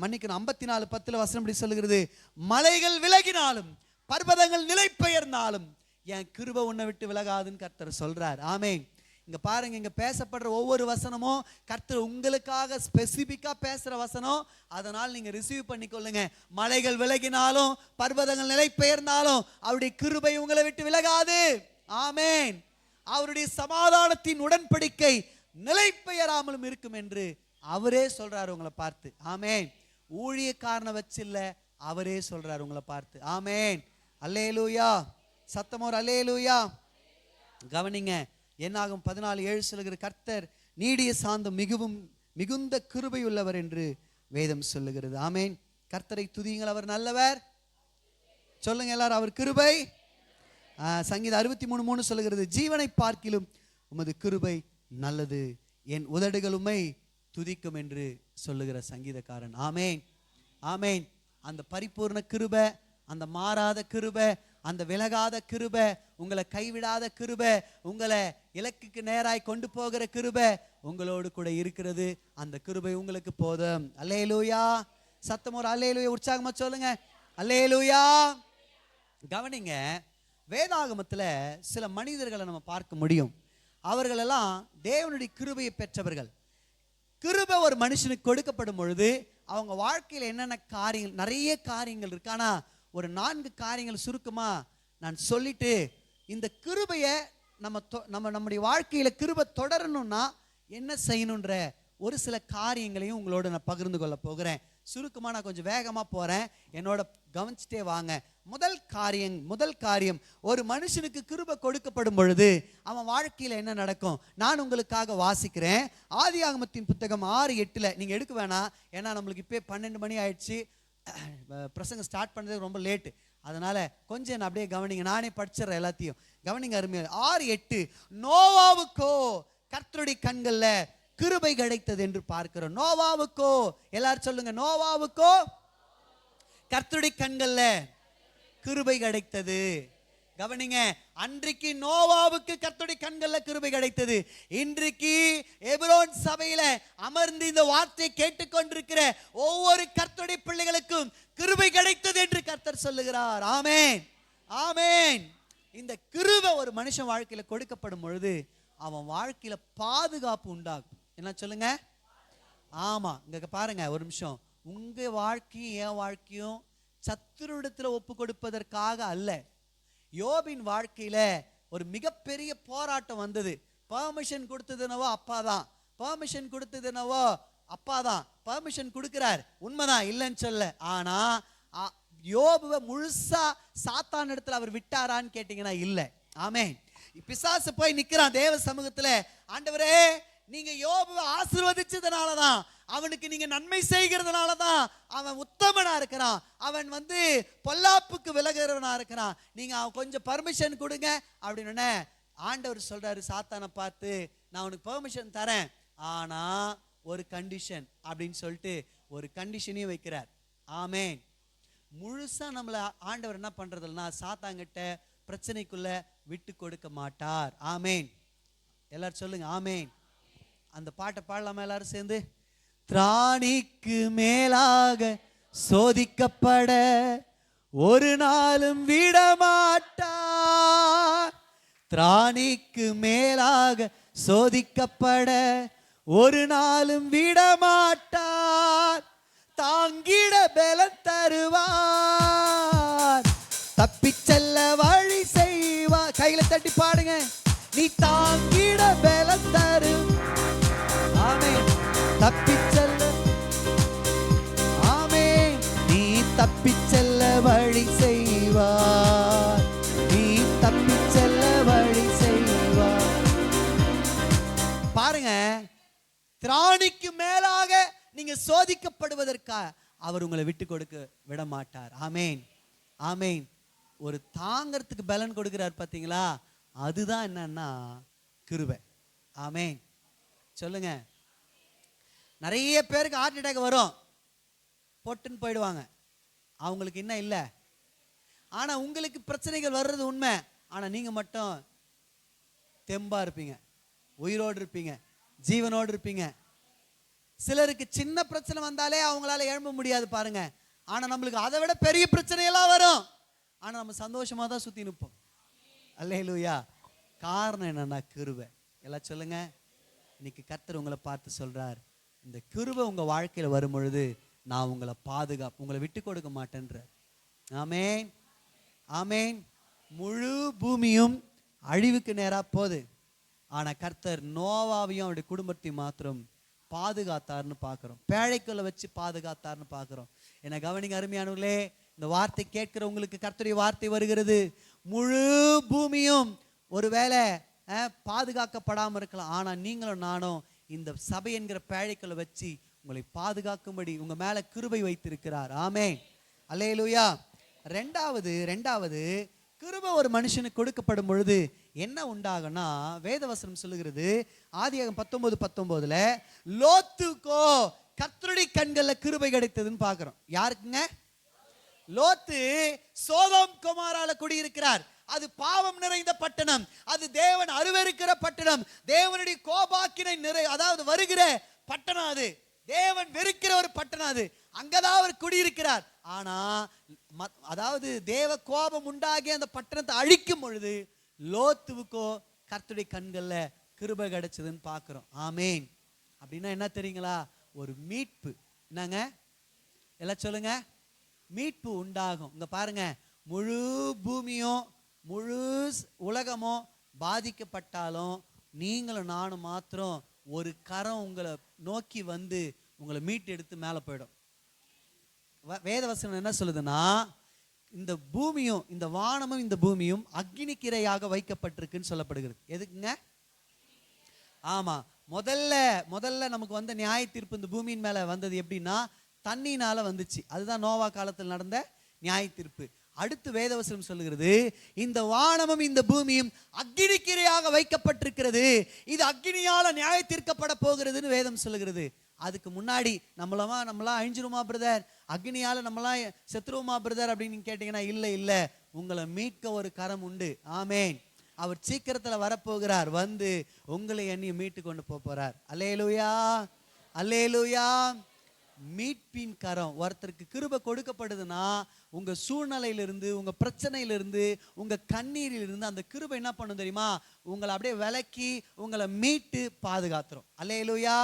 மன்னிக்கணும் 54:10 வசனம் இப்படி சொல்லுகிறது, மலைகள் விலகினாலும் பர்வதங்கள் நிலை பெயர்ந்தாலும் என் கிருபை உன்னை விட்டு விலகாதுன்னு கர்த்தர் சொல்றார். ஆமேன். இங்க பாருங்க, இங்க பேசப்படுற ஒவ்வொரு வசனமும் கர்த்தர் உங்களுக்காக ஸ்பெசிபிக்கா பேசுற வசனம். அதனால் நீங்க ரிசீவ் பண்ணிக்கொள்ளுங்க. மலைகள் விலகினாலும் பர்வதங்கள் நிலை பெயர்ந்தாலும் அவருடைய கிருபை உங்களை விட்டு விலகாது. ஆமேன். அவருடைய சமாதானத்தின் உடன்படிக்கை நிலை பெயராமலும் இருக்கும் என்று அவரே சொல்றாரு உங்களை பார்த்து. ஆமேன். ஊழியக்காரனை வச்சில்ல, அவரே சொல்றாரு உங்களை பார்த்து. ஆமேன், அல்லேலூயா. சத்தமோர் அல்லேலூயா. கவனிங்க, என்னாகும் 14:7 சொல்லுகிற, கர்த்தர் நீடிய சாந்தம் மிகுந்த கிருபை உள்ளவர் என்று வேதம் சொல்லுகிறது. ஆமேன். கர்த்தரை துதியுங்கள், அவர் நல்லவர். சொல்லுங்க எல்லாரும், அவர் கிருபை. சங்கீதம் 63:3 சொல்லுகிறது, ஜீவனை பார்க்கிலும் உமது கிருபை நல்லது, என் உதடுகள் உம்மை துதிக்கும் என்று சொல்லுகிற சங்கீதக்காரன். ஆமேன், ஆமேன். அந்த பரிபூர்ண கிருபை, அந்த மாறாத கிருபை, அந்த விலகாத கிருபை, உங்களை கைவிடாத கிருபை, உங்களை இலக்குக்கு நேராய் கொண்டு போகிற கிருபை உங்களோடு கூட இருக்கிறது. அந்த கிருபை உங்களுக்கு போதும். அல்லேலூயா. சத்தம் ஒரு அல்லேலூயா உற்சாகமா சொல்லுங்க, அல்லேலூயா. கவனிங்க, வேதாகமத்துல சில மனிதர்களை நம்ம பார்க்க முடியும். அவர்களெல்லாம் தேவனுடைய கிருபையை பெற்றவர்கள். கிருபை ஒரு மனுஷனுக்கு கொடுக்கப்படும் பொழுது அவங்க வாழ்க்கையில் என்னென்ன காரியங்கள், நிறைய காரியங்கள் இருக்கு. ஆனால் ஒரு 4 காரியங்கள் சுருக்கமா நான் சொல்லிட்டு, இந்த கிருபையை நம்முடைய வாழ்க்கையில கிருபை தொடரணும்னா என்ன செய்யணுன்ற ஒரு சில காரியங்களையும் உங்களோட நான் பகிர்ந்து கொள்ள போகிறேன். சுருக்கமா நான் கொஞ்சம் வேகமா போறேன், என்னோட கவனிச்சுட்டே வாங்க. முதல் காரியம், ஒரு மனுஷனுக்கு கிருபை கொடுக்கப்படும் பொழுது அவன் வாழ்க்கையில என்ன நடக்கும் நான் உங்களுக்காக வாசிக்கிறேன். ஆதியாகமத்தின் புத்தகம் 6:8. நீங்க எடுக்க வேணாம், ஏன்னா நம்மளுக்கு இப்போ 12 மணி ஆயிடுச்சு, பிரசங்கம் ஸ்டார்ட் பண்ணது ரொம்ப லேட்டு. அதனால கொஞ்சம் நான் அப்படியே கவனிங்க, நானே படிச்சிடறேன் எல்லாத்தையும், கவனிங்க அருமையா. 6:8, நோவாவுக்கோ கர்த்தருடைய கண்கள்ல கிருபை கிடைத்தது என்று பார்க்கிறோம். நோவாவுக்கோ, எல்லாரும் சொல்லுங்க, நோவாவுக்கோ கர்த்தருடைய கண்கள்ல கிருபை கிடைத்தது. கவனிங்க, அன்றைக்கு நோவாவுக்கு கர்த்தருடைய கண்கள்ல கிருபை கிடைத்தது. இன்றைக்கு எபிரோன் சபையில அமர்ந்து இந்த வார்த்தையை கேட்டுக்கொண்டிருக்கிற ஒவ்வொரு கர்த்தருடைய பிள்ளைகளுக்கும் கிருபை கிடைத்தது என்று கர்த்தர் சொல்லுகிறார். ஆமென், ஆமென். இந்த கிருபை ஒரு மனுஷன் வாழ்க்கையில கொடுக்கப்படும் பொழுது அவன் வாழ்க்கையில பாதுகாப்பு உண்டாகும். என்ன சொல்லுங்க? ஆமா, இங்க பாருங்க ஒரு நிமிஷம். உங்க வாழ்க்கையும் என் வாழ்க்கையும் சத்துருவிடத்துல ஒப்பு கொடுப்பதற்காக அல்ல. யோபின் வாழ்க்கையில ஒரு மிகப்பெரிய போராட்டம் வந்தது. பெர்மிஷன் கொடுத்ததுனவோ அப்பாதான், பெர்மிஷன் கொடுத்ததுனவோ அப்பாதான் பெர்மிஷன் கொடுக்கிறார், உண்மைதான், இல்லைன்னு சொல்ல. ஆனா யோபுவை முழுசா சாத்தான் இடத்துல அவர் விட்டாரான்னு கேட்டீங்கன்னா இல்ல. ஆமென். பிசாசு போய் நிக்கிறான் தேவ சமூகத்துல, ஆண்டவரே நீங்க யோபுவை ஆசீர்வதிச்சதுனாலதான், அவனுக்கு நீங்க நன்மை செய்கிறதுனாலதான் அவன் உத்தமனா இருக்கிறான், அவன் பொல்லாப்புக்கு விலகிறவனா இருக்கிறான், நீங்க அவன் கொஞ்சம் பர்மிஷன் கொடுங்க அப்படின்னு ஆண்டவர் சொல்றாரு சாத்தானை பார்த்து, நான் உனக்கு பெர்மிஷன் தரேன், ஆனா ஒரு கண்டிஷன் அப்படின்னு சொல்லிட்டு ஒரு கண்டிஷனையும் வைக்கிறார். ஆமென். முழுசா நம்மள ஆண்டவர் என்ன பண்றதுன்னா சாத்தாங்கிட்ட பிரச்சனைக்குள்ள விட்டு கொடுக்க மாட்டார். ஆமென். எல்லாரும் சொல்லுங்க ஆமென். அந்த பாட்டை பாடலாமா எல்லாரும் சேர்ந்து? திராணிக்கு மேலாக சோதிக்கப்பட ஒரு நாளும் விடமாட்டார். திராணிக்கு மேலாக சோதிக்கப்பட ஒரு நாளும் விடமாட்டார். தாங்கிட பலம் தருவார், தப்பிச் செல்ல வழி செய்வார். கையில தட்டி பாடுங்க. நீ தாங்கிட பலம் தரு. ஆமென். தப்பிச் செல்ல, ஆமென். நீ தப்பிச் செல்ல வழி செய்வார், நீ தப்பிச் செல்ல வழி செய்வார். பாருங்க, திராணிக்கு மேலாக நீங்க சோதிக்கப்படுவதற்காக அவர் உங்களை விட்டு கொடுக்க விட மாட்டார். ஆமென், ஆமென். ஒரு தாங்கறதுக்கு பலன் கொடுக்கிறார் பாத்தீங்களா, அதுதான் என்னன்னா கிருபை. ஆமென். சொல்லுங்க. நிறைய பேருக்கு ஹார்ட் அட்டாக் வரும், பொட்டுன்னு போயிடுவாங்க, அவங்களுக்கு என்ன இல்லை. ஆனா உங்களுக்கு பிரச்சனைகள் வர்றது உண்மை, ஆனா நீங்க மட்டும் தெம்பா இருப்பீங்க, உயிரோடு இருப்பீங்க, ஜீவனோடு இருப்பீங்க. சிலருக்கு சின்ன பிரச்சனை வந்தாலே அவங்களால எழும்ப முடியாது பாருங்க, ஆனா நம்மளுக்கு அதை விட பெரிய பிரச்சனையெல்லாம் வரும், ஆனா நம்ம சந்தோஷமா தான் சுத்தி நிற்போம். அல்லேலூயா. காரணம் என்னன்னா கிருபை. எல்லாம் சொல்லுங்க. இன்னைக்கு கர்த்தர் உங்களை பார்த்து சொல்றார், இந்த கிருபை உங்க வாழ்க்கையில வரும் பொழுது நான் உங்களை பாதுகாப்பு, உங்களை விட்டு கொடுக்க மாட்டேன்ற. ஆமென், ஆமென். முழு பூமியும் அழிவுக்கு நேரா போகுது, ஆனா கர்த்தர் நோவாவையும் அவருடைய குடும்பத்தையும் மாத்திரம் பாதுகாத்தார்னு பார்க்கிறோம், பேழைக்குள்ள வச்சு பாதுகாத்தார்னு பார்க்கிறோம். என்ன கவனிங்க அருமையானவர்களே, இந்த வார்த்தை கேட்கிற உங்களுக்கு கர்த்தருடைய வார்த்தை வருகிறது. முழு பூமியும் ஒருவேளை பாதுகாக்கப்படாமல் இருக்கலாம், ஆனா நீங்களும் நானும் இந்த சபை என்கிற பேழைக்குள்ள வச்சு உங்களை பாதுகாக்கும்படி உங்க மேல கிருபை வைத்திருக்கிறார். ஆமென், அல்லேலூயா. ரெண்டாவது கிருபை ஒரு மனுஷனுக்கு கொடுக்கப்படும் பொழுது என்ன உண்டாகும்னா, வேதவசனம் சொல்லுகிறது ஆதியாகமம் 19:19 லோத்துக்கோ கர்த்தருடைய கண்கள்ல கிருபை கிடைத்ததுன்னு பார்க்கிறோம். யாருக்குங்க? லோத்து சோதோம் கொமோரால குடியிருக்கிறார். அது பாவம் நிறைந்த பட்டணம், அது தேவன் அருவருக்கிற பட்டணம், தேவனுடைய கோபாக்கினை அதாவது வருகிற பட்டணம், அது தேவன் வெறுக்கிற ஒரு பட்டணம், அது அங்கதான் அவர் குடியிருக்கிறார். ஆனா அதாவது தேவ கோபம் உண்டாகி அந்த பட்டணத்தை அழிக்கும் பொழுது லோத்துவுக்கோ கர்த்தருடைய கண்கள்ல கிருபை கிடைச்சதுன்னு பார்க்குறோம். ஆமேன். அப்படின்னா என்ன தெரியுங்களா? ஒரு மீட்பு. என்னங்க எல்லாம் சொல்லுங்க. மீட்பு உண்டாகும். இங்க பாருங்க, முழு பூமியும் முழு உலகமும் பாதிக்கப்பட்டாலும் நீங்களும் நானும் மாத்திரம் ஒரு கரம் உங்களை நோக்கி வந்து உங்களை மீட்டு எடுத்து மேலே போயிடும். வேதவசனம் என்ன சொல்லுதுன்னா, இந்த பூமியும் இந்த வானமும் இந்த பூமியும் அக்னிக்கிரையாக வைக்கப்பட்டிருக்குன்னு சொல்லப்படுகிறது. எதுக்குங்க? ஆமா, முதல்ல நமக்கு வந்த நியாய தீர்ப்பு இந்த பூமியின் மேல வந்தது எப்படின்னா தண்ணினால வந்துச்சு. அதுதான் நோவா காலத்தில் நடந்த நியாய தீர்ப்பு. அடுத்து வேதவசனம் சொல்லுகிறது, இந்த வானமும் இந்த பூமியும் அக்னிக்கிரையாக வைக்கப்பட்டிருக்கிறது, இது அக்னியால நியாய தீர்க்கப்பட போகிறதுன்னு வேதம் சொல்லுகிறது. அதுக்கு முன்னாடி நம்மளாம் அழிஞ்சிருமா பிரதர், அக்னியால நம்மளாம் செத்துருவோமா பிரதர் அப்படின்னு கேட்டீங்கன்னா இல்லை, உங்களை மீட்க ஒரு கரம் உண்டு. ஆமேன். அவர் சீக்கிரத்துல வரப்போகிறார், வந்து உங்களை என்னையும் மீட்டு கொண்டு போறார். அல்லேலூயா, அல்லேலூயா. மீட்பின் கரம். ஒருத்தருக்கு கிருபை கொடுக்கப்படுதுன்னா உங்க சூழ்நிலையிலிருந்து, உங்க பிரச்சனையிலிருந்து, உங்க கண்ணீரிலிருந்து அந்த கிருபை என்ன பண்ணும் தெரியுமா? உங்களை அப்படியே விலக்கி உங்களை மீட்டு பாதுகாத்துரும். அல்லேலூயா.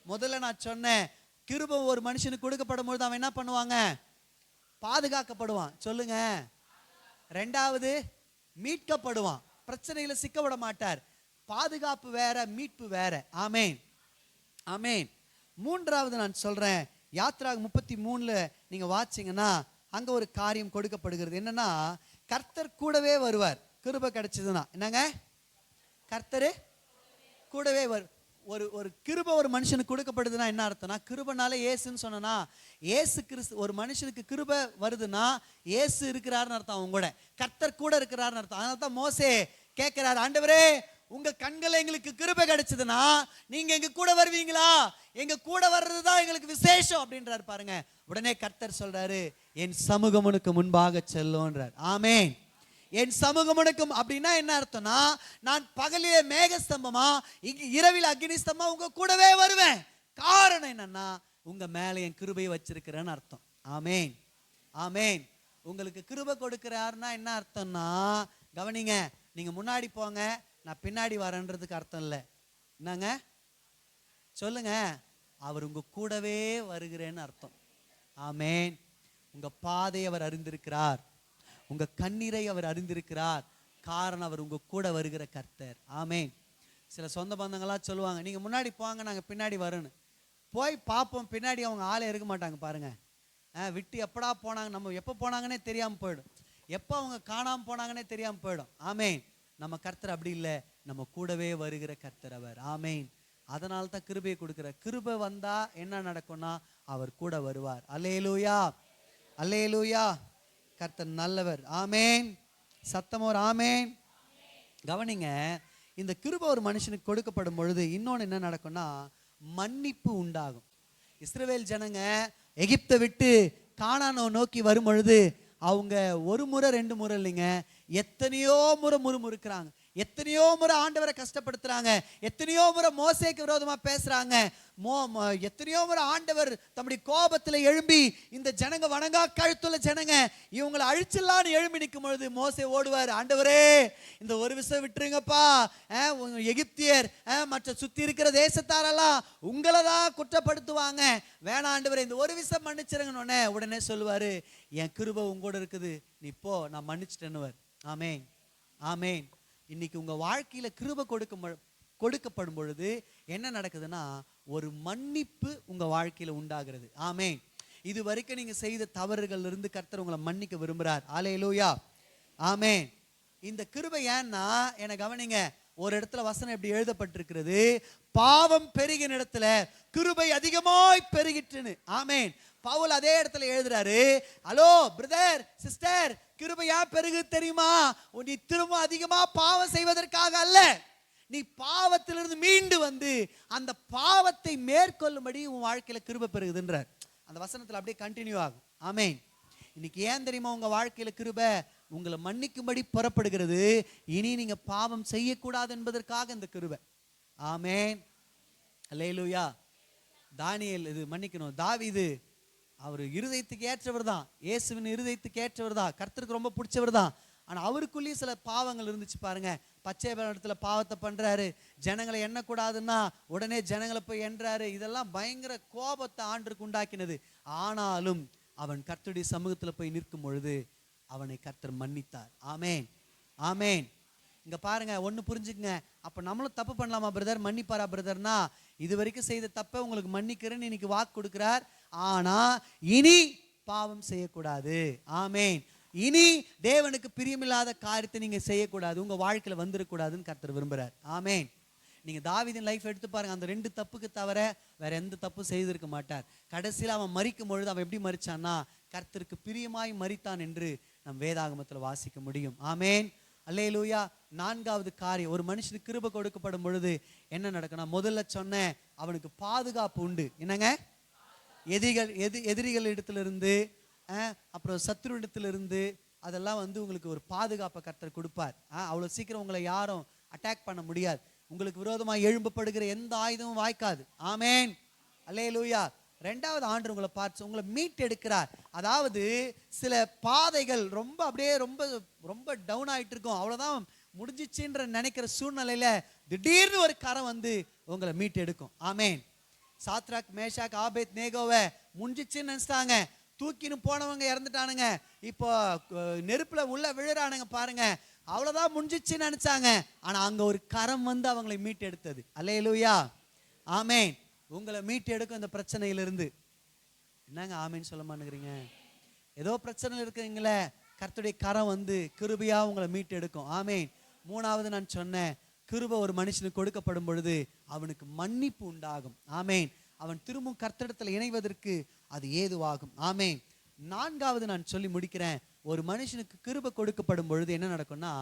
முதல்ல நான் சொன்னேன், கிருபை ஒரு மனுஷனுக்கு கொடுக்கப்படும் பொழுது அவன் என்ன பண்ணுவாங்க? பாதுகாக்கப்படுவான். சொல்லுங்க. ரெண்டாவது, மீட்கப்படுவான். பிரச்சனையில சிக்க விட மாட்டார். பாதுகாப்பு வேற, மீட்பு வேற. ஆமேன், ஆமேன். மூன்றாவது நான் சொல்றேன், யாத்ராக 33 நீங்க வாசிங்கன்னா அங்க ஒரு காரியம் கொடுக்கப்படுகிறது. என்னன்னா, கர்த்தர் கூடவே வருவார். கிருபை கிடைச்சதுன்னா என்னங்க? கர்த்தர் கூடவே ஒரு கிருபை ஒரு மனுஷனுக்கு கொடுக்கப்படுதுன்னா என்ன அர்த்தம்னா, கிருபைனால இயேசுன்னு சொன்னா, இயேசு கிறிஸ்து ஒரு மனுஷனுக்கு கிருபை வருதுன்னா இயேசு இருக்கிறாருன்னு அர்த்தம். அவங்க கூட கர்த்தர் கூட இருக்கிறாருன்னு அர்த்தம். அதனால தான் மோசே கேட்கிறார், ஆண்டவரே உங்க கண்கள் எங்களுக்கு கிருபை கிடைச்சதுன்னா நீங்க எங்க கூட வருவீங்களா? எங்க கூட வர்றதுதான் எங்களுக்கு விசேஷம் அப்படின்றாரு. பாருங்க, உடனே கர்த்தர் சொல்றாரு, என் சமூகம் உனக்கு முன்பாக செல்லும்ன்றார். ஆமேன். என் சமூகம் உனக்கும் அப்படின்னா என்ன அர்த்தம்னா, நான் பகலிலே மேகஸ்தம்பமா இரவில் அக்னி ஸ்தம்பமா உங்க கூடவே வருவேன். காரணம் என்னன்னா, உங்க மேல என் கிருபையை வச்சிருக்கிறேன்னு அர்த்தம். ஆமேன், ஆமேன். உங்களுக்கு கிருபை கொடுக்கிறாருன்னா என்ன அர்த்தம்னா, கவனிங்க, நீங்க முன்னாடி போங்க நான் பின்னாடி வரேன்றதுக்கு அர்த்தம் இல்லை. என்னங்க சொல்லுங்க? அவர் உங்க கூடவே வருகிறேன்னு அர்த்தம். ஆமேன். உங்க பாதையை அவர் அறிந்திருக்கிறார், உங்க கண்ணீரை அவர் அறிந்திருக்கிறார். காரணம், அவர் உங்க கூட வருகிற கர்த்தர். ஆமேன். சில சொந்த பந்தங்களாம் சொல்லுவாங்க, நீங்க முன்னாடி போங்க நாங்க பின்னாடி வரணும். போய் பார்ப்போம், பின்னாடி அவங்க ஆளே இருக்க மாட்டாங்க. பாருங்க, விட்டு எப்படா போனாங்க, நம்ம எப்போ போனாங்கன்னே தெரியாம போயிடும், எப்போ அவங்க காணாம போனாங்கன்னே தெரியாம போயிடும். ஆமேன். நம்ம கர்த்தர் அப்படி இல்லை, நம்ம கூடவே வருகிற கர்த்தர் அவர். ஆமேன். அதனால தான் கிருபையை கொடுக்கிற. கிருபை வந்தா என்ன நடக்கும்னா அவர் கூட வருவார். அல்லேலூயா, அல்லேலூயா. கர்த்தர் நல்லவர். ஆமேன். சத்தமோர் ஆமேன். கவனிங்க, இந்த கிருபை ஒரு மனுஷனுக்கு கொடுக்கப்படும் பொழுது இன்னொன்று என்ன நடக்கும்னா, மன்னிப்பு உண்டாகும். இஸ்ரவேல் ஜனங்க எகிப்தை விட்டு கானானை நோக்கி வரும் பொழுது அவங்க ஒரு முறை ரெண்டு முறை இல்லைங்க, எத்தனையோ முறை முறுமுறுக்கிறாங்க, எத்தனையோ முறை ஆண்டவரை கஷ்டப்படுத்துறாங்க, எத்தனையோ முறை மோசேக்கு விரோதமா பேசுறாங்க, எத்தனையோ முறை ஆண்டவர் தம்முடைய கோபத்துல எழும்பி இந்த ஜனங்க வணங்கா கழுத்துள்ள ஜனங்க இவங்களை அழிச்சிடலான்னு எழும்பி நிற்கும் பொழுது மோசே ஓடுவார், ஆண்டவரே இந்த ஒரு விஷயம் விட்டுருங்கப்பா, எகிப்தியர் மற்ற சுத்தி இருக்கிற தேசத்தாரெல்லாம் உங்களை தான் குற்றப்படுத்துவாங்க, வேணாம் ஆண்டவரே இந்த ஒரு விஷயம் மன்னிச்சிருங்கன்னு உடனே சொல்லுவாரு, என் கிருபை உங்களோட இருக்குது, நீ போ, நான் மன்னிச்சிட்டேன்னு. ஆமேன், ஆமேன். இன்னைக்கு உங்க வாழ்க்கையில கிருபை கொடுக்கப்படும் பொழுது என்ன நடக்குதுன்னா, ஒரு மன்னிப்பு உங்க வாழ்க்கையில உண்டாகிறது. ஆமேன். இது வரைக்கும் நீங்க செய்த தவறுகள் இருந்து கர்த்தர் உங்களை மன்னிக்க விரும்புறார். அல்லேலூயா, ஆமேன். இந்த கிருபை ஏன்னா, என கவனிங்க, ஒரு இடத்துல வசனம் எப்படி எழுதப்பட்டிருக்கிறது, பாவம் பெருகின இடத்துல கிருபை அதிகமாய் பெருகிட்டுன்னு. ஆமேன். பவுல் அதே இடத்துல எழுதுறாரு, ஹலோ பிரதர் சிஸ்டர், கிருபையா பெருகு தெரியுமா, நீ திரும்ப அதிகமா பாவம் செய்வதற்காக அல்ல, நீ பாவத்திலிருந்து மீண்டு வந்து அந்த பாவத்தை மேற்கொள்ளும்படி உன் வாழ்க்கையில கிருபை பெருகுதுன்றார். அந்த வசனத்துல அப்படியே கண்டினியூ ஆகும். ஆமேன். இன்னைக்கு ஏன் தெரியுமா உங்க வாழ்க்கையில கிருபை உங்களை மன்னிக்கும்படி புறப்படுகிறது, இனி நீங்க பாவம் செய்யக்கூடாது என்பதற்காக இந்த கிருபை. ஆமேன், அல்லேலூயா. தானியேல் இது மன்னிக்கணும், தாவீது அவர் இருதயத்துக்கு ஏற்றவர் தான், இயேசுவின் இருதயத்துக்கு ஏற்றவர் தான், கர்த்தருக்கு ரொம்ப பிடிச்சவர் தான். ஆனா அவருக்குள்ளேயே சில பாவங்கள் இருந்துச்சு பாருங்க. பச்சை இடத்துல பாவத்தை பண்றாரு, ஜனங்களை எண்ணக்கூடாதுன்னா உடனே ஜனங்களை போய் எண்றாரு. இதெல்லாம் பயங்கர கோபத்தை ஆண்டருக்கு உண்டாக்கினது. ஆனாலும் அவன் கர்த்தருடைய சமூகத்துல போய் நிற்கும் பொழுது அவனை கர்த்தர் மன்னித்தார். ஆமேன், ஆமேன். இங்க பாருங்க, ஒண்ணு புரிஞ்சுக்குங்க. அப்ப நம்மளும் தப்பு பண்ணலாமா பிரதர்? மன்னிப்பாரா பிரதர்னா, இது வரைக்கும் செய்த தப்பை உங்களுக்கு மன்னிக்கிறேன்னு இன்னைக்கு வாக்கு கொடுக்கிறார். ஆனா இனி பாவம் செய்யக்கூடாது. ஆமேன். இனி தேவனுக்கு பிரியமில்லாத காரியத்தை நீங்க செய்யக்கூடாது, உங்க வாழ்க்கையில வந்துடக்கூடாதுன்னு கர்த்தர் விரும்புறார். ஆமேன். நீங்க தாவீதின் லைஃப் எடுத்து பாருங்க, அந்த 2 தப்புக்கு தவிர வேற எந்த தப்பும் செய்திருக்க மாட்டார். கடைசியில் அவன் மரிக்கும் பொழுது அவன் எப்படி மரிச்சான்னா, கர்த்தருக்கு பிரியமாய் மரித்தான் என்று நம் வேதாகமத்தில் வாசிக்க முடியும். ஆமேன், அல்லேலூயா. 4வது காரியம், ஒரு மனுஷனுக்கு கிருபை கொடுக்கப்படும் பொழுது என்ன நடக்கணும்? முதல்ல சொன்ன அவனுக்கு பாதுகாப்பு உண்டு. என்னங்க? எதிரிகள் இடத்திலிருந்து, அப்புறம் சத்துரு இடத்திலிருந்து, அதெல்லாம் உங்களுக்கு ஒரு பாதுகாப்பை கர்த்தர் கொடுப்பார். அவ்வளோ சீக்கிரம் உங்களை யாரும் அட்டாக் பண்ண முடியாது. உங்களுக்கு விரோதமாக எழும்பப்படுகிற எந்த ஆயுதமும் வாய்க்காது. ஆமேன், அல்லேலூயா. 2வது ஆண்டு உங்களை பார்த்து உங்களை மீட் எடுக்கிறார். அதாவது சில பாதைகள் ரொம்ப அப்படியே ரொம்ப ரொம்ப டவுன் ஆயிட்டு இருக்கும், அவ்வளோதான் முடிஞ்சிச்சுன்ற நினைக்கிற சூழ்நிலையில திடீர்னு ஒரு கரம் உங்களை மீட் எடுக்கும். ஆமேன். சாத்ராக், மேஷாக், ஆபேத் நேகோவை முடிஞ்சிச்சுன்னு நினைச்சிட்டாங்க, தூக்கின்னு போனவங்க இறந்துட்டானுங்க, இப்போ நெருப்புல உள்ள விழுறானுங்க பாருங்க, அவ்வளவுதான் முடிஞ்சிச்சுன்னு நினைச்சாங்க. ஆனா அங்க ஒரு கரம் அவங்களை மீட் எடுத்தது. அல்லேலூயா, ஆமேன். உங்களை மீட் எடுக்கும் இந்த பிரச்சனையிலிருந்து. என்னங்க ஆமேன்னு சொல்ல மாட்டேங்கிறீங்க? ஏதோ பிரச்சனை இருக்குங்களே, கர்த்தருடைய கரம் கிருபையா உங்களை மீட் எடுக்கும். ஆமேன். 3வது நான் சொன்னேன், கிருபை ஒரு மனுஷனுக்கு கொடுக்கப்படும் பொழுது அவனுக்கு மன்னிப்பு உண்டாகும். ஆமேன். அவன் திரும்பவும் கர்த்தரிடத்தில் இணைவதற்கு அது ஏதுவாகும். ஆமேன். 4வது நான் சொல்லி முடிக்கிறேன், ஒரு மனுஷனுக்கு கிருபை கொடுக்கப்படும் பொழுது என்ன நடக்கும்னா,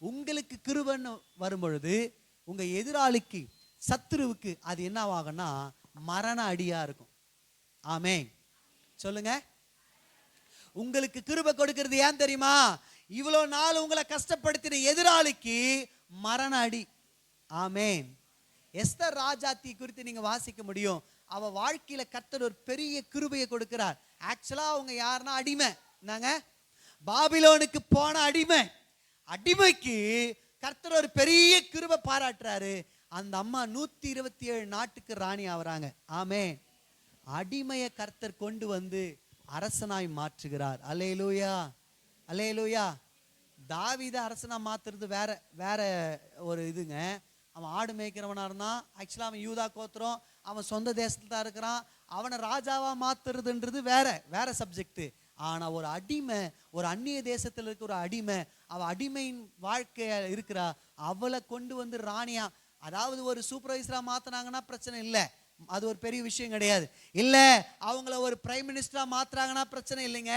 உங்களுக்கு கிருபைன்னு வரும் பொழுது உங்க எதிராளிக்கு, சத்துருவுக்கு அது என்னவாகும்னா மரண அடியா இருக்கும். ஆமேன், சொல்லுங்க. உங்களுக்கு கிருபை கொடுக்கிறது ஏன் தெரியுமா? இவ்வளோ நாள் உங்களை கஷ்டப்படுத்தின எதிராளிக்கு மரண அடி. ஆமேன். எஸ்தர் ராஜாத்தி குறித்து நீங்க வாசிக்க முடியும். அவ வாழ்க்கையில கர்த்தர் ஒரு பெரிய கிருபையை கொடுக்கிறார். ஆக்சுவலா அவங்க யாருன்னா அடிமை. என்னங்க? பாபிலோனுக்கு போன அடிமை. அடிமைக்கு கர்த்தர் ஒரு பெரிய கிருபை பாராட்டுறாரு. அந்த அம்மா 127 நாட்டுக்கு ராணி ஆவறாங்க. ஆமேன். அடிமையை கர்த்தர் கொண்டு அரசனாய் மாற்றுகிறார். அல்லேலூயா, அல்லேலூயா. தாவீத அரசனா மாத்துறது வேற வேற ஒரு இதுங்க. அவன் ஆடு மேய்க்கிறவனா இருந்தான். ஆக்சுவலா அவன் யூதா கோத்திரம், அவன் சொந்த தேசத்துல தான் இருக்கிறான். அவனை ராஜாவா மாத்துறதுன்றது வேற வேற சப்ஜெக்ட். ஆனா ஒரு அடிமை, ஒரு அந்நிய தேசத்துல இருக்க ஒரு அடிமை, அவ அடிமையின் வாழ்க்கைய இருக்கிறா, அவளை கொண்டு ராணியா, அதாவது ஒரு சூப்பர்வைசரா மாத்தினாங்கன்னா பிரச்சனை இல்லை, அது ஒரு பெரிய விஷயம் கிடையாது. இல்ல அவங்கள ஒரு பிரைம் மினிஸ்டரா மாத்துறாங்கன்னா பிரச்சனை இல்லைங்க.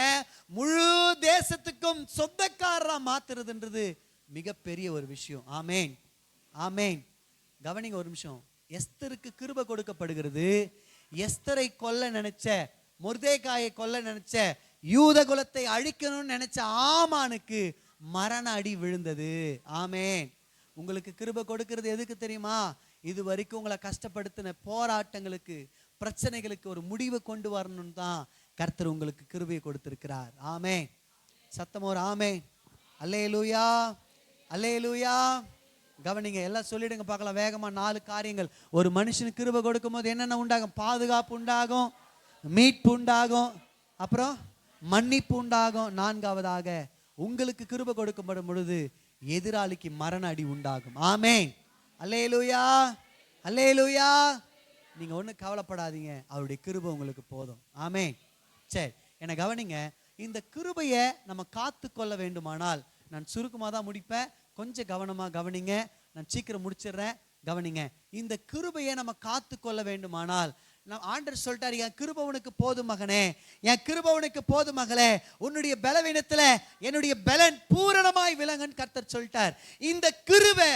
முழு தேசத்துக்கும் சொந்தக்காரரா மாத்துறதுன்றது மிகப்பெரிய ஒரு விஷயம். ஆமேன், ஆமேன். கவனிங்க ஒரு நிமிஷம். எஸ்தருக்கு கிருபை கொடுக்கப்படுகிறது. எஸ்தரை கொல்ல நினைச்ச, மொர்தேகாயை கொல்ல நினைச்ச, யூத குலத்தை அழிக்கணும்னு நினைச்ச ஆமானுக்கு மரண அடி விழுந்தது. ஆமேன். உங்களுக்கு கிருபை கொடுக்கிறது எதுக்கு தெரியுமா? இது வரைக்கும் உங்களை கஷ்டப்படுத்தின போராட்டங்களுக்கு, பிரச்சனைகளுக்கு ஒரு முடிவை கொண்டு வரணும்னு தான் கர்த்தர் உங்களுக்கு கிருபையை கொடுத்திருக்கிறார். ஆமேன். சத்தம் ஒரு ஆமேன். அல்லேலூயா, அல்லேலூயா. கவனிங்க, எல்லாம் சொல்லிடுங்க பார்க்கலாம் வேகமா. 4 காரியங்கள். ஒரு மனுஷனுக்கு கிருபை கொடுக்கும் போது என்னென்ன உண்டாகும்? பாதுகாப்பு உண்டாகும், மீட்பு உண்டாகும், அப்புறம் மன்னிப்பு உண்டாகும். 4வதாக உங்களுக்கு கிருபை கொடுக்கப்படும் பொழுது எதிராளிக்கு மரண அடி உண்டாகும். ஆமேன், அல்லேலூயா, அல்லேலூயா. நீங்க ஒன்றும் கவலைப்படாதீங்க, அவருடைய கிருபை உங்களுக்கு போதும். ஆமேன். சரி, என்ன கவனிங்க. இந்த கிருபையை நம்ம காத்து கொள்ள வேண்டுமானால், நான் சுருக்கமாக தான் முடிப்பேன், கொஞ்சம் கவனமா கவனிங்க, நான் சீக்கிரம் முடிச்சிடுறேன். கவனிங்க, இந்த கிருபையை நம்ம காத்து கொள்ள வேண்டுமானால், ஆண்டவர் சொல்லிட்டாரு, என் கிருபை உனக்கு போதும் மகனே, என் கிருபை உனக்கு போதும் மகளே, உன்னுடைய பலவீனத்துல என்னுடைய பலன் பூரணமாய் விளங்குன்னு கர்த்தர் சொல்லிட்டார். இந்த கிருபை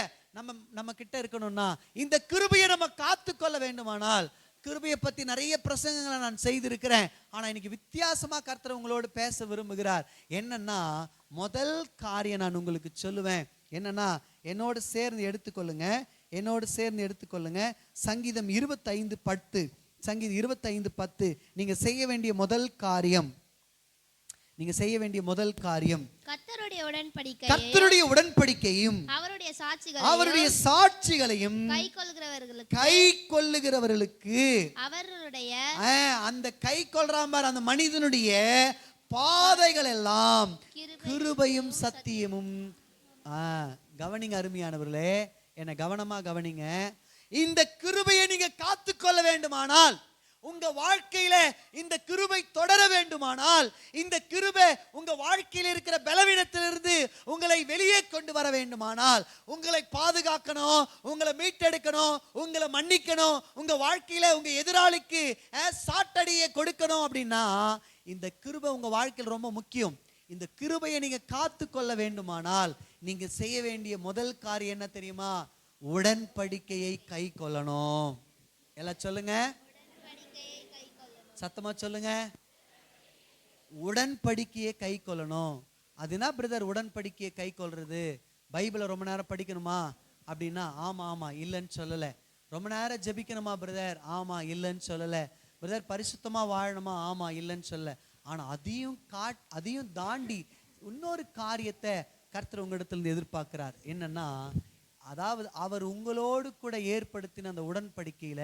நம்ம கிட்ட இருக்கணும்னா, இந்த கிருபையை நம்ம காத்து கொள்ள வேண்டுமானால், கிருபையை பத்தி நிறைய பிரசங்கங்களை நான் செய்திருக்கிறேன். ஆனா இன்னைக்கு வித்தியாசமா கர்த்தர் உங்களோடு பேச விரும்புகிறார். என்னன்னா, முதல் காரியம் நான் உங்களுக்கு சொல்லுவேன். என்னன்னா, என்னோடு சேர்ந்து எடுத்துக்கொள்ளுங்க, என்னோடு சேர்ந்து எடுத்துக்கொள்ளுங்க. சங்கீதம் 25:10. சங்கீதம் 25:10. நீங்க செய்ய வேண்டிய முதல் காரியம், நீங்க செய்ய வேண்டிய முதல் காரியம் கர்த்தருடைய உடன்படிக்கையும் அவருடைய சாட்சிகளையும் கை கொள்ளுகிறவர்களுக்கு அந்த கை கொள்றான் பார் அந்த மனிதனுடைய பாதைகள் எல்லாம் கிருபையும் சத்தியமும். கவனிங்க அருமையானவர்களே, என்ன கவனமா கவனிங்க. இந்த கிருபையை நீங்க காத்துக்கொள்ள வேண்டுமானால், உங்க வாழ்க்கையில இந்த கிருபை தொடர வேண்டுமானால், இந்த கிருபை உங்க வாழ்க்கையில் இருக்கிற பலவீனத்திலிருந்து உங்களை வெளியே கொண்டு வர வேண்டுமானால், உங்களை பாதுகாக்கணும், உங்களை மீட்டெடுக்கணும், உங்களை மன்னிக்கணும், உங்க வாழ்க்கையில உங்க எதிராளிக்கு சாட்டடியை கொடுக்கணும் அப்படின்னா இந்த கிருபை உங்க வாழ்க்கையில் ரொம்ப முக்கியம். இந்த கிருபையை நீங்க காத்துக்கொள்ள வேண்டுமானால் நீங்க செய்ய வேண்டிய முதல் காரியம் என்ன தெரியுமா? உடன்படிக்கையை கை கொள்ளணும். எல்லாம் சொல்லுங்க, சத்தமா சொல்லுங்க. உடன்படிக்கையை கை கொள்ளணும். அதுனா பிரதர் உடன்படிக்கையை கை கொள்றது பைபிளை ரொம்ப நேரம் படிக்கணுமா அப்படின்னா ஆமா ஆமா இல்லைன்னு சொல்லலை. ரொம்ப நேரம் ஜெபிக்கணுமா பிரதர்? ஆமா இல்லைன்னு சொல்லலை. பிரதர் பரிசுத்தமா வாழணுமா? ஆமா இல்லைன்னு சொல்ல. ஆனா அதையும் தாண்டி இன்னொரு காரியத்தை கர்த்தர் உங்களிடத்திலிருந்து எதிர்பார்க்கிறார். என்னன்னா, அதாவது அவர் உங்களோடு கூட ஏற்படுத்தின அந்த உடன்படிக்கையில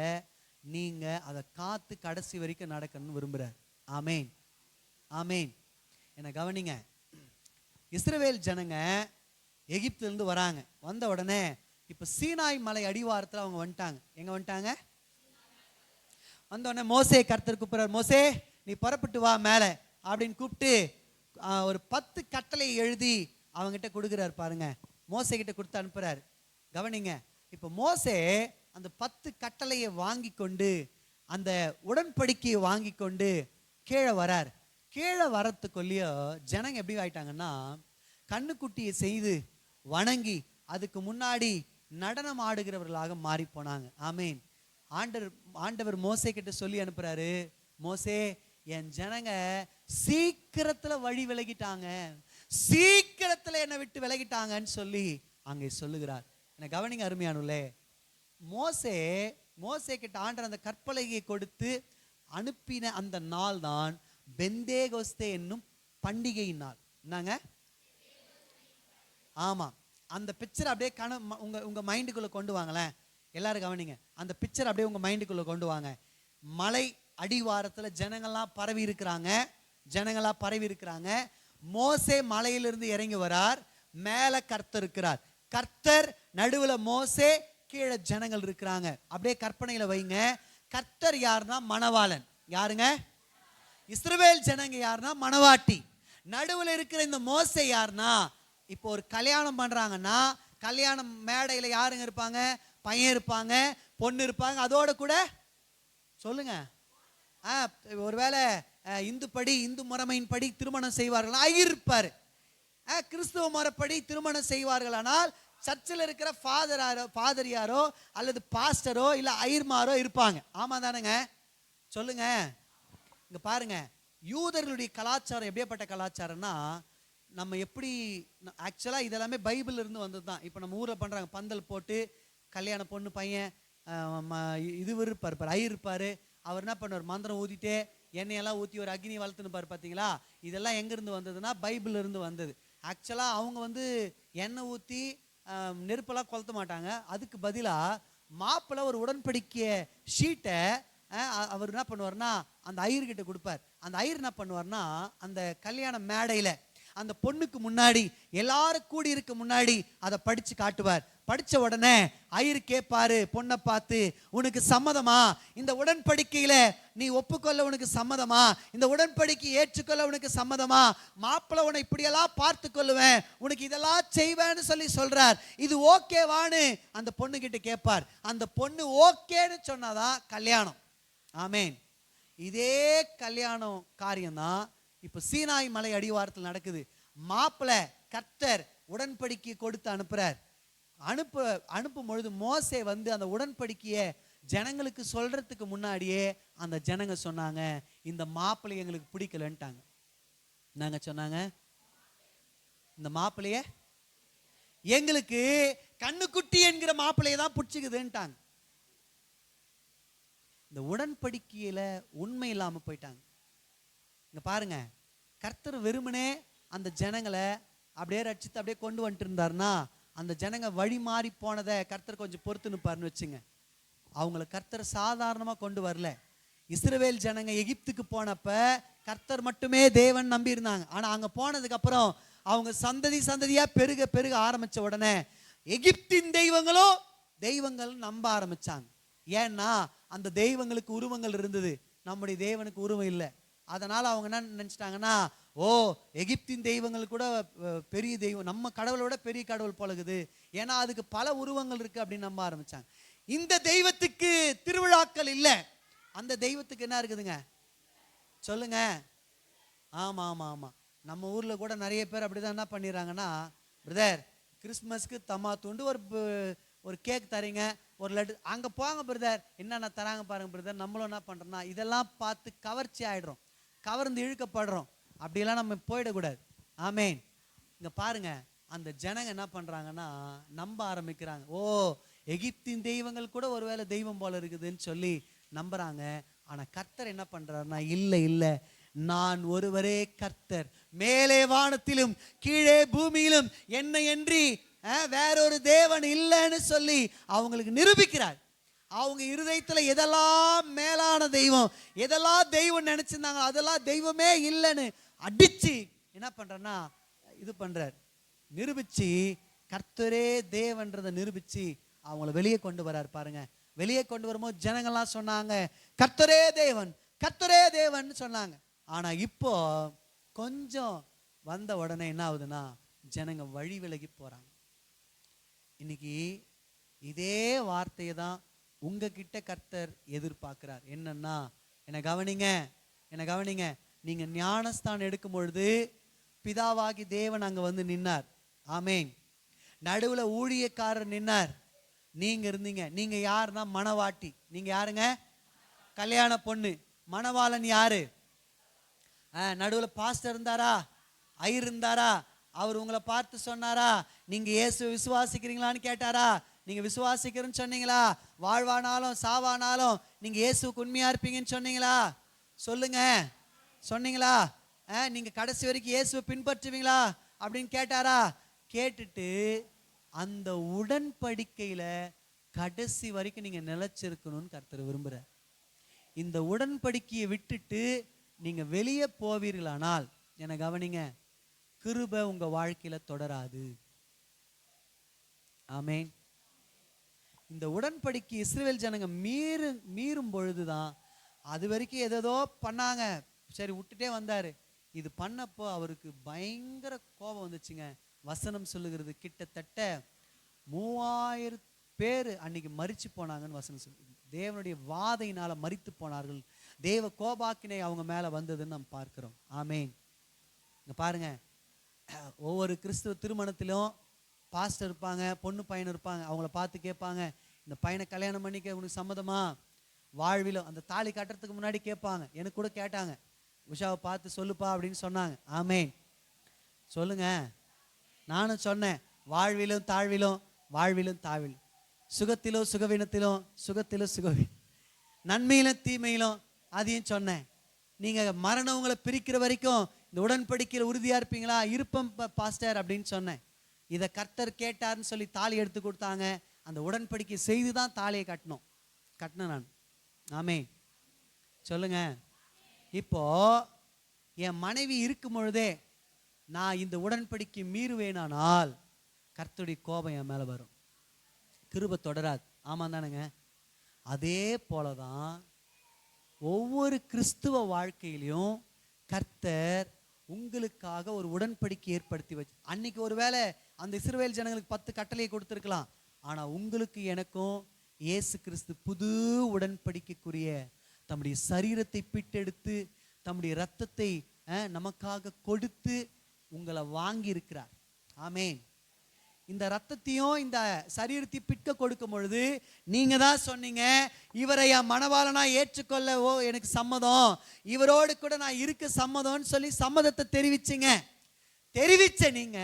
நீங்க அதை காத்து கடைசி வரைக்கும் நடக்கணும்னு விரும்புறார். ஆமேன் ஆமேன். என்ன கவனிங்க, இஸ்ரவேல் ஜனங்க எகிப்துல இருந்து வராங்க. வந்த உடனே இப்ப சீனாய் மலை அடிவாரத்தில் அவங்க வந்துட்டாங்க. எங்க வந்துட்டாங்க? வந்த உடனே மோசே கர்த்தர் கூப்பிடுறார், மோசே நீ புறப்பட்டு வா மேலே அப்படின்னு கூப்பிட்டு ஒரு 10 கட்டளையை எழுதி அவங்ககிட்ட கொடுக்குறாரு. பாருங்க, மோசே கிட்ட கொடுத்து அனுப்புறாரு. கவனிங்க, இப்போ மோசே அந்த 10 கட்டளையை வாங்கி கொண்டு அந்த உடன்படிக்கையை வாங்கி கொண்டு கீழே வரார். கீழே வரத்துக்குள்ளேயோ ஜனங்க எப்படி ஆயிட்டாங்கன்னா, கண்ணுக்குட்டியை செய்து வணங்கி அதுக்கு முன்னாடி நடனம் ஆடுகிறவர்களாக மாறி போனாங்க. ஆமேன். ஆண்டவர் மோசே கிட்ட சொல்லி அனுப்புறாரு, மோசே என் ஜனங்க சீக்கிரத்துல வழி விலகிட்டாங்க, சீக்கிரத்துல என்னை விட்டு விலகிட்டாங்கன்னு சொல்லி அங்கே சொல்லுகிறார். என்ன கவனிங்க அருமையானுள்ளே, மோசே கிட்ட ஆண்டவர் அந்த கற்பலகையை கொடுத்து அனுப்பின அந்த நாள் தான் பெந்தேகோஸ்தே என்னும் பண்டிகை நாள். என்னங்க? ஆமா, அந்த பிக்சர் அப்படியே உங்க மைண்டுக்குள்ள கொண்டு வாங்களேன். எல்லாரும் கவனிங்க, அந்த பிக்சர் அப்படியே உங்க மைண்டுக்குள்ள கொண்டு வாங்க. மலை அடிவாரத்துல ஜனங்கள்லாம் பரவி இருக்கிறாங்க. மோசே மலையிலிருந்து இறங்கி வரார். மேல கர்த்தர் இருக்கிறார். கர்த்தர் நடுவுல, மோசே கீழே ஜனங்கள் இருக்கிறாங்க. அப்படியே கற்பனையில வைங்க. கர்த்தர் யாருன்னா மணவாளன். யாருங்க? இஸ்ரவேல் ஜனங்க யாருன்னா மணவாட்டி. நடுவுல இருக்கிற இந்த மோசே யாருன்னா, இப்போ ஒரு கல்யாணம் பண்றாங்கன்னா கல்யாணம் மேடையில யாருங்க இருப்பாங்க? பையன் இருப்பாங்க, பொண்ணு இருப்பாங்க. அதோட கூட சொல்லுங்க, ஒருவேளை இந்து முறைமையின் படி திருமணம் செய்வார்கள், ஐயர் இருப்பாரு. கிறிஸ்துவ முறைப்படி திருமணம் செய்வார்கள். ஆனால் சர்ச்சில் இருக்கிற ஃபாதரியாரோ அல்லது பாஸ்டரோ இல்ல ஐயர்மாரோ இருப்பாங்க. ஆமா தானுங்க? சொல்லுங்க. இங்க பாருங்க, யூதர்களுடைய கலாச்சாரம் எப்படிப்பட்ட கலாச்சாரம்னா, நம்ம எப்படி ஆக்சுவலா இதெல்லாமே பைபிள் இருந்து வந்தது தான். இப்போ நம்ம ஊரில் பண்றாங்க, பந்தல் போட்டு கல்யாண பொண்ணு பையன் இது இருப்பார், ஐயர் இருப்பாரு. அவர் என்ன பண்ணுவார்? மந்திரம் ஊதிட்டே எண்ணெயெல்லாம் ஊற்றி ஒரு அக்னி வளர்த்துன்னு பாரு. பார்த்தீங்களா? இதெல்லாம் எங்கேருந்து வந்ததுன்னா பைபிள் இருந்து வந்தது. ஆக்சுவலாக அவங்க எண்ணெய் ஊற்றி நெருப்பெல்லாம் கொளுத்த மாட்டாங்க. அதுக்கு பதிலாக மாப்பிள்ளை ஒரு உடன்படிக்கைய ஷீட்டை அவர் என்ன பண்ணுவார்னா அந்த ஐயர்கிட்ட கொடுப்பார். அந்த ஐயர் என்ன பண்ணுவார்னா அந்த கல்யாண மேடையில் அந்த பொண்ணுக்கு முன்னாடி எல்லாரும் கூடி இருக்க முன்னாடி அதை படிச்சு காட்டுவார். படிச்ச உடனே ஐயர் கேட்பாரு பொண்ணை பார்த்து, உனக்கு சம்மதமா? இந்த உடன்படிக்கையில நீ ஒப்புக்கொள்ள உனக்கு சம்மதமா? இந்த உடன்படிக்கை ஏற்றுக்கொள்ள உனக்கு சம்மதமா? மாப்பிள்ளை உன்னை இப்படியெல்லாம் பார்த்து கொள்ளுவேன், உனக்கு இதெல்லாம் செய்வேன்னு சொல்றார். இது ஓகேவான்னு அந்த பொண்ணு கிட்ட கேட்பார். அந்த பொண்ணு ஓகேன்னு சொன்னாதான் கல்யாணம். ஆமேன். இதே கல்யாணம் காரியம்தான் இப்ப சீனாய் மலை அடிவாரத்தில் நடக்குது. மாப்பிள்ளை கர்த்தர் உடன்படிக்கை கொடுத்து அனுப்புறார். அனுப்பும் பொழுது மோசே அந்த உடன்படிக்கையை ஜனங்களுக்கு சொல்றதுக்கு முன்னாடியே அந்த ஜனங்க சொன்னாங்க, இந்த மாப்பிள்ளை எங்களுக்கு பிடிக்கலன்ட்டாங்க. நாங்க சொன்னாங்க, இந்த மாப்பிள்ளைய எங்களுக்கு கண்ணுக்குட்டி என்கிற மாப்பிள்ளையை தான் பிடிச்சிக்குதுன்ட்டாங்க. இந்த உடன்படிக்கையில உண்மை இல்லாம போயிட்டாங்க. இங்க பாருங்க, கர்த்தர் வெறுமனே அந்த ஜனங்களை அப்படியே ரட்சித்து அப்படியே கொண்டு வந்துட்டு இருந்தாருன்னா அந்த ஜனங்க வழி மாறி போனதை கர்த்தர் கொஞ்சம் பொறுத்து நிற்பாருன்னு வச்சுங்க. அவங்கள கர்த்தர் சாதாரணமாக கொண்டு வரல. இஸ்ரவேல் ஜனங்க எகிப்துக்கு போனப்ப கர்த்தர் மட்டுமே தேவன் நம்பி இருந்தாங்க. ஆனால் அங்கே போனதுக்கு அப்புறம் அவங்க சந்ததி சந்ததியா பெருக பெருக ஆரம்பிச்ச உடனே எகிப்தின் தெய்வங்கள் நம்ப ஆரம்பிச்சாங்க. ஏன்னா அந்த தெய்வங்களுக்கு உருவங்கள் இருந்தது, நம்முடைய தேவனுக்கு உருவம் இல்லை. அதனால அவங்க என்ன நினைச்சிட்டாங்கன்னா, ஓ எகிப்தின் தெய்வங்கள் கூட பெரிய தெய்வம், நம்ம கடவுளோட பெரிய கடவுள் போலகுது, ஏன்னா அதுக்கு பல உருவங்கள் இருக்கு அப்படின்னு நம்ப ஆரம்பிச்சாங்க. இந்த தெய்வத்துக்கு திருவிழாக்கள் இல்லை, அந்த தெய்வத்துக்கு என்ன இருக்குதுங்க சொல்லுங்க. ஆமா ஆமா ஆமா நம்ம ஊர்ல கூட நிறைய பேர் அப்படிதான் என்ன பண்ணிடுறாங்கன்னா, பிரதர் கிறிஸ்மஸ்க்கு தம்மா தூண்டு ஒரு கேக் தரீங்க, ஒரு லட்டு, அங்கே போங்க பிரதர் என்னென்ன தராங்க பாருங்க பிரதர். நம்மளும் என்ன பண்ணுறோம்னா இதெல்லாம் பார்த்து கவர்ச்சி ஆகிடுறோம், கவர்ந்து இழுக்கப்படுறோம். அப்படியெல்லாம் நம்ம போயிடக்கூடாது. ஆமேன். இங்கே பாருங்க, அந்த ஜனங்க என்ன பண்ணுறாங்கன்னா நம்ப ஆரம்பிக்கிறாங்க. ஓ எகிப்தின் தெய்வங்கள் கூட ஒருவேளை தெய்வம் போல இருக்குதுன்னு சொல்லி நம்புறாங்க. ஆனால் கர்த்தர் என்ன பண்ணுறாருன்னா, இல்லை இல்லை, நான் ஒருவரே கர்த்தர், மேலே வானத்திலும் கீழே பூமியிலும் என்னை அன்றி வேறொரு தேவன் இல்லைன்னு சொல்லி அவங்களுக்கு நிரூபிக்கிறார். அவங்க இருதயத்தில் எதெல்லாம் மேலான தெய்வம், எதெல்லாம் தெய்வம் நினைச்சிருந்தாங்க அதெல்லாம் தெய்வமே இல்லைன்னு அடிச்சு என்ன பண்றேன்னா இது பண்றார், நிரூபிச்சு கர்த்தரே தேவன்றதை நிரூபிச்சு அவங்கள வெளியே கொண்டு வரார். பாருங்க, வெளியே கொண்டு வரும்போது ஜனங்கள்லாம் சொன்னாங்க கர்த்தரே தேவன், கர்த்தரே தேவன் சொன்னாங்க. ஆனா இப்போ கொஞ்சம் வந்த உடனே என்ன ஆகுதுன்னா ஜனங்க வழி விலகி போறாங்க. இன்னைக்கு இதே வார்த்தையை தான் உங்ககிட்ட கர்த்தர் எதிர்பார்க்கிறார். என்னன்னா, என்னை கவனிங்க, நீங்க ஞானஸ்தானம் எடுக்கும் பொழுது பிதாவாகி தேவன் அங்க வந்து நின்னார். ஆமேன். நடுவுல ஊழியக்காரர் நின்னார், நீங்க இருந்தீங்க. நீங்க யாருன்னா மணவாட்டி. நீங்க யாருங்க? கல்யாண பொண்ணு. மணவாளன் யாரு? நடுவுல பாஸ்டர் இருந்தாரா, ஐயர் இருந்தாரா? அவர் உங்களை பார்த்து சொன்னாரா, நீங்க இயேசு விசுவாசிக்கிறீங்களான்னு கேட்டாரா? நீங்க விசுவாசிக்கிறேன்னு சொன்னீங்களா? வாழ்வானாலும் சாவானாலும் நீங்க இயேசுக்கு உண்மையா இருப்பீங்கன்னு சொன்னீங்களா? சொல்லுங்க, சொன்னீங்களா? நீங்க கடைசி வரைக்கும் இயேசுவை பின்பற்றுவீங்களா அப்படின்னு கேட்டாரா? கேட்டுட்டு அந்த உடன்படிக்கையில கடைசி வரைக்கும் நீங்க நிலைச்சிருக்கணும்னு கர்த்தர் விரும்புற. இந்த உடன்படிக்கையை விட்டுட்டு நீங்க வெளியே போவீர்களானால் என்ன கவனிங்க, கிருபை உங்க வாழ்க்கையில தொடராது. ஆமேன். இந்த உடன்படிக்கை இஸ்ரவேல் ஜனங்க மீறும் பொழுதுதான், அது வரைக்கும் ஏதோ பண்ணாங்க, சரி விட்டுட்டே வந்தாரு. இது பண்ணப்போ அவருக்கு பயங்கர கோபம் வந்துச்சுங்க. வசனம் சொல்லுகிறது கிட்டத்தட்ட 3000 பேர் அன்னைக்கு மரிச்சு போனாங்கன்னு வசனம் சொல்லு. தேவனுடைய வாதையினால மரித்து போனார்கள். தேவ கோபாக்கினை அவங்க மேல வந்ததுன்னு நம்ம பார்க்கிறோம். ஆமேன். இங்க பாருங்க, ஒவ்வொரு கிறிஸ்துவ திருமணத்திலும் பாஸ்டர் இருப்பாங்க, பொண்ணு பையன் இருப்பாங்க. அவங்கள பார்த்து கேட்பாங்க, இந்த பையனை கல்யாணம் பண்ணிக்க உனக்கு சம்மதமா? வாழ்விலும் அந்த தாலி கட்டுறதுக்கு முன்னாடி கேட்பாங்க. எனக்கு கூட கேட்டாங்க, உஷாவை பார்த்து சொல்லுப்பா அப்படின்னு சொன்னாங்க. ஆமேன். சொல்லுங்க. நானும் சொன்னேன், வாழ்விலும் தாழ்விலும், வாழ்விலும் தாழ்விலும், சுகத்திலும் சுகவீனத்திலும், சுகத்திலும் சுகவீனம், நன்மையிலும் தீமையிலும், அதையும் சொன்னேன். நீங்க மரணம் உங்களை பிரிக்கிற வரைக்கும் இந்த உடன்படிக்கையில் உறுதியா இருப்பீங்களா? இருப்பம் பாஸ்டர் அப்படின்னு சொன்னேன். இதை கர்த்தர் கேட்டார்னு சொல்லி தாலி எடுத்து கொடுத்தாங்க. அந்த உடன்படிக்கை செய்து தான் தாலியை கட்டினேன் நான். ஆமே. சொல்லுங்க. இப்போ என் மனைவி இருக்கும் பொழுதே நான் இந்த உடன்படிக்கை மீறுவேனானால் கர்த்தருடைய கோபம் என் மேல வரும், கிருபை தொடராது. ஆமா தானுங்க? அதே போலதான் ஒவ்வொரு கிறிஸ்துவ வாழ்க்கையிலையும் கர்த்தர் உங்களுக்காக ஒரு உடன்படிக்கை ஏற்படுத்தி வச்சு, அன்னைக்கு ஒருவேளை அந்த இஸ்ரவேல் ஜனங்களுக்கு 10 கட்டளையை கொடுத்திருக்கலாம். ஆனா உங்களுக்கு எனக்கும் இயேசு கிறிஸ்து புது உடன்படிக்கைக்குரிய தம்முடைய சரீரத்தை பிட்டெடுத்து தம்முடைய இரத்தத்தை நமக்காக கொடுத்து உங்களை வாங்கி இருக்கிறார். ஆமேன். இந்த ரத்தத்தையும் இந்த சரீரத்தை பிட்க கொடுக்கும் பொழுது நீங்க தான் சொன்னீங்க, இவரை என் மணவாளனா ஏற்றுக்கொள்ள எனக்கு சம்மதம், இவரோடு கூட நான் இருக்க சம்மதம்னு சொல்லி சம்மதத்தை தெரிவிச்சிங்க. தெரிவிச்ச நீங்க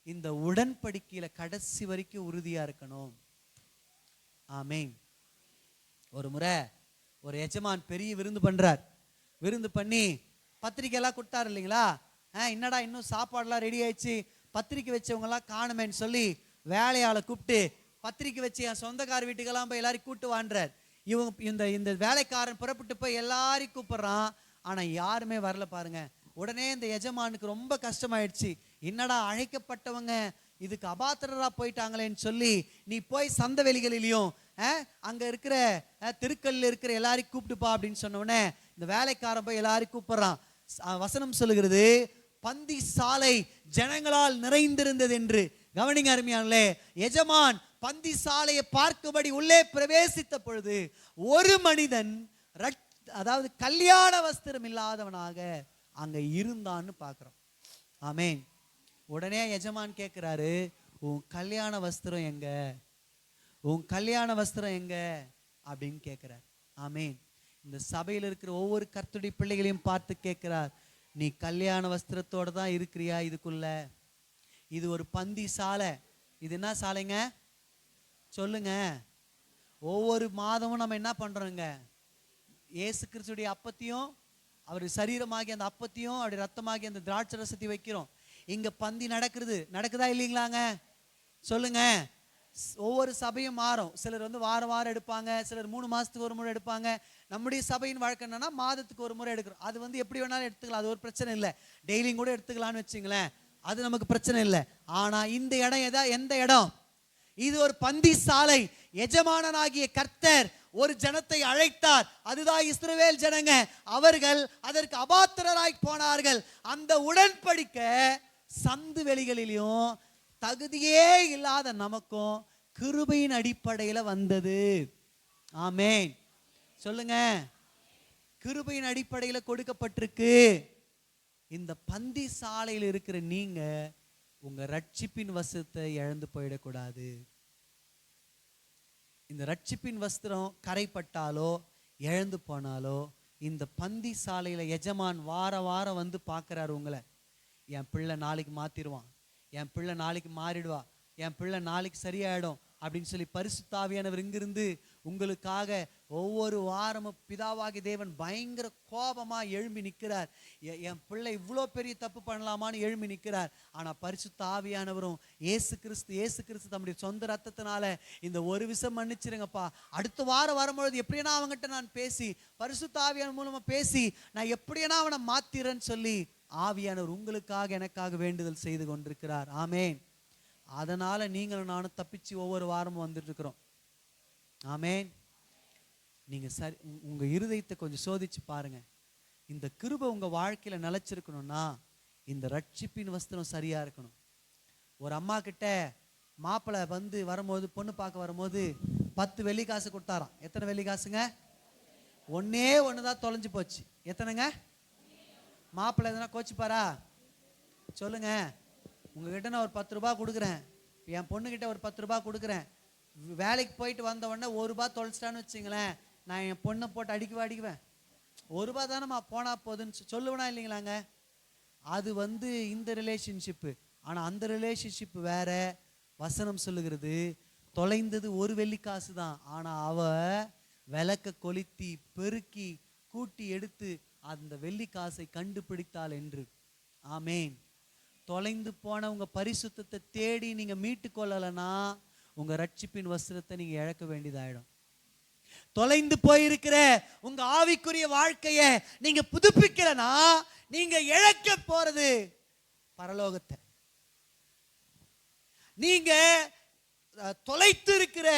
இந்த உடன்படிக்கையில கடைசி வரைக்கும் உறுதியா இருக்கணும். ஆமேன். ஒரு முறை ஒரு எஜமான் பெரிய விருந்து பண்றார். விருந்து பண்ணி பத்திரிக்கை எல்லாம் கொடுத்தாரு இல்லைங்களா? என்னடா இன்னும் சாப்பாடுலாம் ரெடி ஆயிடுச்சு, பத்திரிக்கை வச்சவங்கலாம் காணுமேன்னு சொல்லி வேலையாளை கூப்பிட்டு பத்திரிக்கை வச்சு என் சொந்தக்கார வீட்டுக்கெல்லாம் போய் எல்லாரையும் கூப்பிட்டு வான்றார். இந்த இந்த வேலைக்காரன் புறப்பட்டு போய் எல்லாரையும் கூப்பிடுறான். ஆனா யாருமே வரல பாருங்க. உடனே இந்த எஜமானுக்கு ரொம்ப கஷ்டமாயிடுச்சு. என்னடா அழைக்கப்பட்டவங்க இதுக்கு அபாத்திரரா போயிட்டாங்களேன்னு சொல்லி நீ போய் சந்த வெளிகளிலையும் அங்க இருக்கிற தெருக்கல்ல இருக்கிற எல்லாரையும் கூப்பிட்டுப்பா அப்படின்னு சொன்ன உடனே இந்த வேலைக்காரன் போய் எல்லாரையும் கூப்பிடுறான். வசனம் சொல்லுகிறது, பந்தி சாலை ஜனங்களால் நிறைந்திருந்தது என்று. கவனிங்க அருமையானே, எஜமான் பந்தி சாலையை பார்க்கும்படி உள்ளே பிரவேசித்த பொழுது ஒரு மனிதன் அதாவது கல்யாண வஸ்திரம் இல்லாதவனாக அங்க இருந்தான்னு பார்க்கிறோம். ஆமேன். உடனே எஜமான் கேட்கிறாரு, உன் கல்யாண வஸ்திரம் எங்க, உன் கல்யாண வஸ்திரம் எங்க அப்படின்னு கேட்கிறார். ஆமேன். இந்த சபையில் இருக்கிற ஒவ்வொரு கர்த்தருடைய பிள்ளைகளையும் பார்த்து கேட்கிறார், நீ கல்யாண வஸ்திரத்தோட தான் இருக்கிறியா இதுக்குள்ள? இது ஒரு பந்தி சாலை. இது என்ன சாலைங்க சொல்லுங்க? ஒவ்வொரு மாதமும் நம்ம என்ன பண்றோங்க? இயேசு கிறிஸ்துடைய அப்பத்தையும் அவர் சரீரமாகி அந்த அப்பத்தையும் அவருடைய ரத்தமாகி அந்த திராட்சை ரசத்தை வைக்கிறோம். இங்க பந்தி நடக்குதா இல்லைங்களாங்க? சொல்லுங்க. ஒவ்வொரு சபையும் மாறும். சிலர் வந்து வாரம் வாரம் எடுப்பாங்க, சிலர் 3 மாசத்துக்கு ஒரு முறை எடுப்பாங்க. நம்முடைய சபையின் வழக்கம் என்னன்னா மாதத்துக்கு ஒரு முறை எடுக்கிறோம். அது வந்து எப்படி வேணாலும் எடுத்துக்கலாம், அது ஒரு பிரச்சனை இல்லை. டெய்லியும் கூட எடுத்துக்கலாம்னு வச்சுங்களேன், அது நமக்கு பிரச்சனை இல்லை. ஆனா இந்த இடம் எந்த இடம்? இது ஒரு பந்தி சாலை. எஜமானனாகிய கர்த்தர் ஒரு ஜனத்தை அழைத்தார். அதுதான் இஸ்ரவேல் ஜனங்க. அவர்கள் அதற்கு அபாத்திரராய் போனார்கள். அந்த உடன்படிக்கை சந்து வெளிகளிலும் தகுதியே இல்லாத நமக்கும் கிருபையின் அடிப்படையில வந்தது. ஆமேன். சொல்லுங்க. கிருபையின் அடிப்படையில கொடுக்கப்பட்டிருக்கு. இந்த பந்தி சாலையில் இருக்கிற நீங்க உங்க ரட்சிப்பின் வஸ்திரத்தை இழந்து போயிடக்கூடாது. இந்த ரட்சிப்பின் வஸ்திரம் கரைப்பட்டாலோ இழந்து போனாலோ இந்த பந்தி சாலையில எஜமான் வார வாரம் வந்து பார்க்கிறாரு உங்களை. என் பிள்ளை நாளைக்கு மாத்திடுவான், என் பிள்ளை நாளைக்கு மாறிடுவா, என் பிள்ளை நாளைக்கு சரியாயிடும் அப்படின்னு சொல்லி பரிசுத்த ஆவியானவர் இங்கிருந்து உங்களுக்காக ஒவ்வொரு வாரமும் பிதாவாகி தேவன் பயங்கர கோபமா எழும்பி நிற்கிறார். என் பிள்ளை இவ்வளோ பெரிய தப்பு பண்ணலாமான்னு எழும்பி நிற்கிறார். ஆனா பரிசுத்த ஆவியானவரும் இயேசு கிறிஸ்து தம்முடைய சொந்த ரத்தத்தினால இந்த ஒரு விஷயம் மன்னிச்சிருங்கப்பா, அடுத்த வாரம் வரும்பொழுது எப்படின்னா அவங்ககிட்ட நான் பேசி பரிசுத்த ஆவியானவர் மூலமா பேசி நான் எப்படின்னா அவனை மாத்திரன்னு சொல்லி ஆவியானவர் உங்களுக்காக எனக்காக வேண்டுதல் செய்து கொண்டிருக்கிறார். ஆமேன். அதனால நீங்களும் நானும் தப்பிச்சு ஒவ்வொரு வாரமும் வந்துட்டு இருக்கிறோம். ஆமேன். நீங்க சரி உங்க இருதயத்தை கொஞ்சம் சோதிச்சு பாருங்க. இந்த கிருபை உங்க வாழ்க்கையில நிலைச்சிருக்கணும்னா இந்த ரட்சிப்பின் வஸ்திரம் சரியா இருக்கணும். ஒரு அம்மா கிட்ட மாப்பிள்ளை வந்து வரும்போது, பொண்ணு பார்க்க வரும்போது 10 வெள்ளி காசு கொடுத்தாராம். எத்தனை வெள்ளி காசுங்க? ஒன்னே ஒண்ணுதான் தொலைஞ்சு போச்சு. எத்தனைங்க? மாப்பிள்ளை எதனா கோச்சிப்பாரா? சொல்லுங்க. உங்ககிட்ட நான் ஒரு 10 ரூபாய் கொடுக்குறேன், என் பொண்ணுகிட்ட ஒரு 10 ரூபாய் கொடுக்குறேன். வேலைக்கு போயிட்டு வந்த உடனே 1 ரூபாய் தொலைச்சிட்டான்னு வச்சுங்களேன், நான் என் பொண்ணை போட்டு அடிக்குவேன். 1 ரூபாய் தானேம்மா போனா போதுன்னு சொல்லுவேனா இல்லைங்களாங்க? அது வந்து இந்த ரிலேஷன்ஷிப்பு. ஆனா அந்த ரிலேஷன்ஷிப் வேற. வசனம் சொல்லுகிறது தொலைந்தது 1 வெள்ளி காசு தான். ஆனா அவ விளக்க கொளுத்தி பெருக்கி கூட்டி எடுத்து அந்த வெள்ளி காசை கண்டுபிடித்தாள் என்று. ஆமேன். தொலைந்து போன உங்க பரிசுத்தத்தை தேடி நீங்க மீட்டு கொள்ளலனா உங்க ரட்சிப்பின் வஸ்திரத்தை நீங்க இழக்க வேண்டியதாயிடும். தொலைந்து போயிருக்கிற உங்க ஆவிக்குரிய வாழ்க்கைய நீங்க புதுப்பிக்கலனா நீங்க இழக்க போறது பரலோகத்தை. நீங்க தொலைத்து இருக்கிற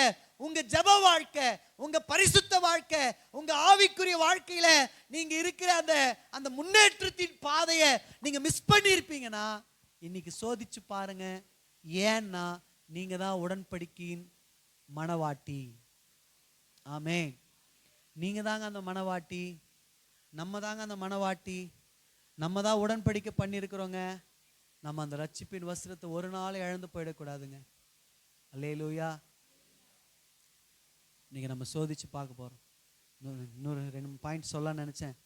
உங்க ஜெப வாழ்க்கை, உங்க பரிசுத்த வாழ்க்கை, உங்க ஆவிக்குரிய வாழ்க்கையில நீங்க இருக்கிற அந்த முன்னேற்றத்தின் பாதையை நீங்க மிஸ் பண்ணிருப்பீங்கன்னா இன்னைக்கு சோதிச்சு பாருங்க. ஏன்னா நீங்க தான் உடன்படிக்கையின் மணவாட்டி. ஆமென். நீங்க தாங்க அந்த மணவாட்டி, நம்ம தாங்க அந்த மணவாட்டி, நம்ம தான் உடன்படிக்கை பண்ணியிருக்கிறோங்க. நம்ம அந்த ரட்சிப்பின் வஸ்திரத்தை ஒரு நாள் இழந்து போயிடக்கூடாதுங்க. அல்லேலூயா. நீங்க நம்ம சோதிச்சு பார்க்க போறோம். இன்னொரு 2 பாயிண்ட் சொல்ல நினைச்சேன்,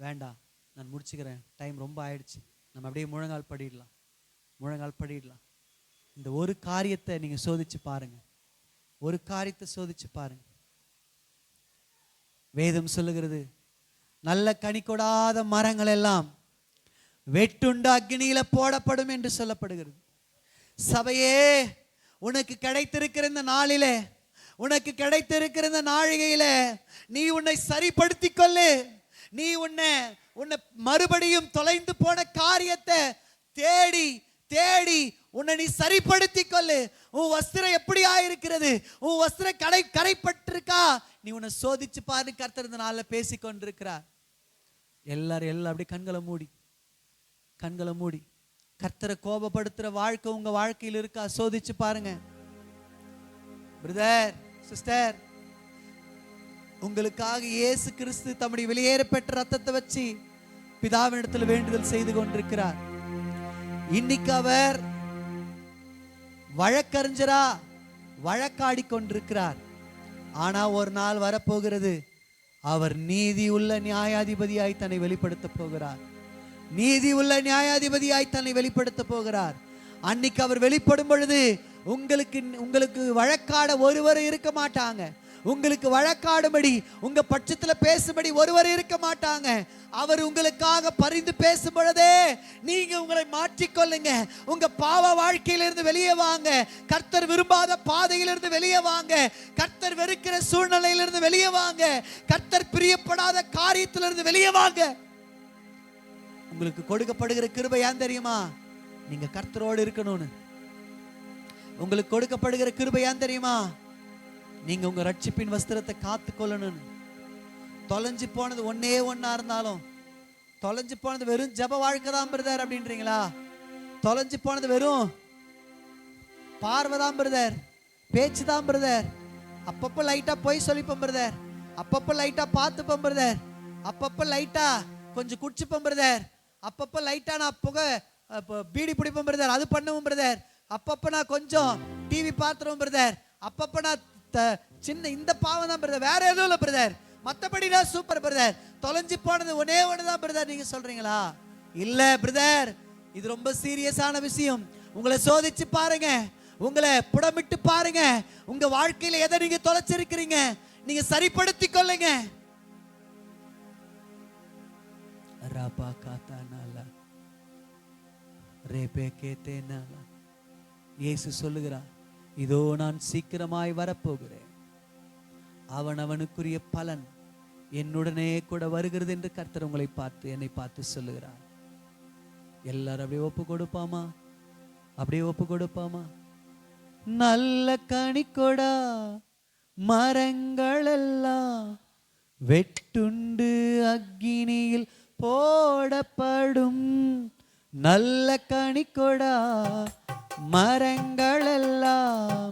வேண்டாம், நான் முடிச்சுக்கிறேன், டைம் ரொம்ப ஆயிடுச்சு. நம்ம அப்படியே முழங்கால் படிடலாம். இந்த ஒரு காரியத்தை நீங்க சோதிச்சு பாருங்க. ஒரு காரியத்தை சோதிச்சு பாருங்க. வேதம் சொல்லுகிறது, நல்ல கனி கொடாத மரங்கள் எல்லாம் வெட்டுண்டு அக்னியில போடப்படும் என்று சொல்லப்படுகிறது. சபையே, உனக்கு கிடைத்திருக்கிற இந்த நாளிலே, உனக்கு கிடைத்திருக்கிற இந்த நாழிகையில நீ உன்னை சரிப்படுத்திக் கொள்ளு. நீ உன்னை மறுபடியும் தொலைந்து போன காரியத்தை தேடி தேடி உன்னை நீ சரிப்படுத்திக் கொள்ளு. உன் வஸ்திரம் எப்படி ஆயிருக்கிறது? உன் வஸ்திரம் கரைப்பட்டிருக்கா? நீ உன்னை சோதிச்சு பாரு. கர்த்தர் இந்த நாள்ல பேசி கொண்டிருக்கிறார். எல்லாரும் அப்படியே கண்களை மூடி கர்த்தரை கோபப்படுத்துற வாழ்க்கை உங்க வாழ்க்கையில் இருக்கா? சோதிச்சு பாருங்க. பிரதர், சிஸ்டர், உங்களுக்காக இயேசு கிறிஸ்து தம்முடைய வெளியேற பெற்ற ரத்தத்தை வச்சு பிதாவினிடத்தில் வேண்டுதல் செய்து கொண்டிருக்கிறார். இன்னைக்கு அவர் வழக்கறிஞரா வழக்காடி கொண்டிருக்கிறார். ஆனா ஒரு நாள் வரப்போகிறது, அவர் நீதி உள்ள நியாயாதிபதியாய் தன்னை வெளிப்படுத்த போகிறார். நீதி உள்ள நியாயாதிபதியாய் தன்னை வெளிப்படுத்த போகிறார். அன்னைக்கு அவர் வெளிப்படும் பொழுது உங்களுக்கு வழக்காட ஒருவர் இருக்க மாட்டாங்க. உங்களுக்கு வழக்காடும்படி, உங்க பட்சத்துல பேசும்படி ஒருவர் இருக்க மாட்டாங்க. அவர் உங்களுக்காக பரிந்து பேசும் பொழுதே நீங்க உங்களை மாற்றிக்கொள்ளுங்க. உங்க பாவ வாழ்க்கையிலிருந்து வெளியே வாங்க. கர்த்தர் விரும்பாத பாதையிலிருந்து வெளியே வாங்க. கர்த்தர் வெறுக்கிற சூழ்நிலையிலிருந்து வெளியே வாங்க. கர்த்தர் பிரியப்படாத காரியத்திலிருந்து வெளியே வாங்க. உங்களுக்கு கொடுக்கப்படுகிற கிருபை ஏன் தெரியுமா? நீங்க கர்த்தரோடு இருக்கணும்னு. உங்களுக்கு கொடுக்கப்படுகிற கிருபை ஏன் தெரியுமா? நீங்க உங்க ரட்சிப்பின் வஸ்திரத்தை காத்து கொள்ளணும். தொலைஞ்சு போனது ஒன்னே ஒன்னா இருந்தாலும், தொலைஞ்சு போனது வெறும் ஜப வாழ்க்கை தான் பிரதர் அப்படின்றீங்களா? தொலைஞ்சு போனது வெறும் பார்வைதான் பிரதர், பேச்சு தான் பிரதர், அப்பப்ப லைட்டா போய் சொல்லிப்போம் பிரதர், அப்பப்ப லைட்டா பார்த்துப்போம் பிரதர், அப்பப்ப லைட்டா கொஞ்சம் குடிச்சுப்போம் பிரதர், அப்பப்ப லைட்டா நான் புகை பீடி பிடிப்போம் பிரதர், அது பண்ணுவோம் பிரதர், அப்பப்ப நான் கொஞ்சம் டிவி பார்த்துருவோம் பிரதர், அப்பப்ப நான் சின்ன இந்த பாவம் தான் பிரதர், வேற எதுவும் இல்லை பிரதர், மற்றபடி நான் சூப்பர் பிரதர். தொலைஞ்சு போனது ஒன்னே ஒண்ணுதான் பிரதர் நீங்க சொல்றீங்களா? இல்ல பிரதர், இது ரொம்ப சீரியஸான விஷயம். உங்களை சோதிச்சு பாருங்க, உங்களை புடமிட்டு பாருங்க. உங்க வாழ்க்கையில எதை நீங்க தொலைச்சிருக்கிறீங்க, நீங்க சரிப்படுத்திக் கொள்ளுங்க. இயேசு சொல்லுகிறார், இதோ நான் சீக்கிரமாய் வரப்போகிறேன், அவனுக்குரிய பலன் என்னுடனே கூட வருகிறது என்று கர்த்தர் உங்களை பார்த்து என்னை பார்த்து சொல்லுகிறார். எல்லாரும் அப்படியே ஒப்பு கொடுப்பாமா? அப்படியே ஒப்பு கொடுப்பாமா? நல்ல கனிக்கொடா மரங்கள் எல்லாம் வெட்டுண்டு அக்கினியில் போடப்படும். நல்ல கனிக்கொடா மரங்கள் எல்லாம்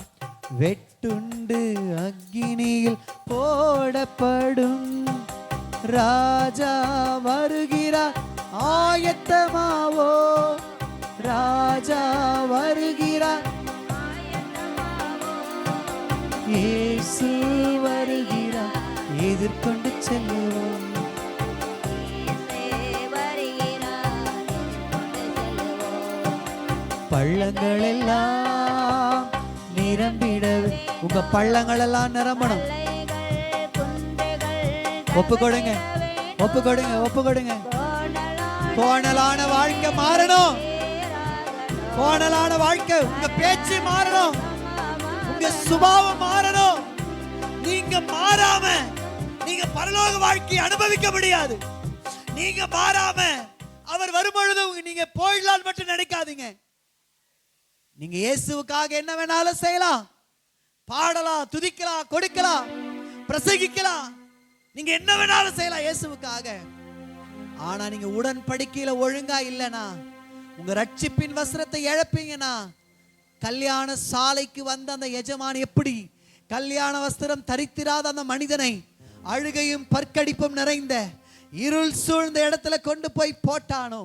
வெட்டுண்டு அக்கினியில் போடப்படும். ராஜா வருகிறார் ஆயத்தமாவோ, ராஜா வருகிறார், இயேசு வருகிறார், எதிர்கொண்டு செல்லுவோம். பள்ளங்கள் எல்லாம் நிரம்பிடவே, உங்க பள்ளங்கள் எல்லாம் நிரம்பணும். ஒப்பு கொடுங்க, ஒப்பு கொடுங்க, ஒப்பு கொடுங்க. கோணலான வாழ்க்கை மாறணும். கோணலான வாழ்க்கை, உங்க பேச்சு மாறணும், உங்க சுபாவம் மாறணும். நீங்க மாறாம நீங்க பரலோக வாழ்க்கையை அனுபவிக்க முடியாது. நீங்க மாறாம அவர் வரும்பொழுது நீங்க போயிடலாம் மட்டும் நினைக்காதீங்க. நீங்க இயேசுவுக்காக என்ன வேணாலும் செய்யலாம், பாடலாம், துதிக்கலாம், கொடுக்கலாம், பிரசங்கிக்கலாம், நீங்க என்ன வேணாலும் செய்யலாம் இயேசுவுக்காக. ஆனா நீங்க உடன்படிக்கையில ஒழுங்கா இல்லைனா, உங்க ரட்சிப்பின் வஸ்திரத்தை இழப்பீங்கன்னா, கல்யாண சாலைக்கு வந்த அந்த எஜமான் எப்படி கல்யாண வஸ்திரம் தரித்திராத அந்த மனிதனை அழுகையும் பற்கடிப்பும் நிறைந்த இருள் சூழ்ந்த இடத்துல கொண்டு போய் போட்டானோ,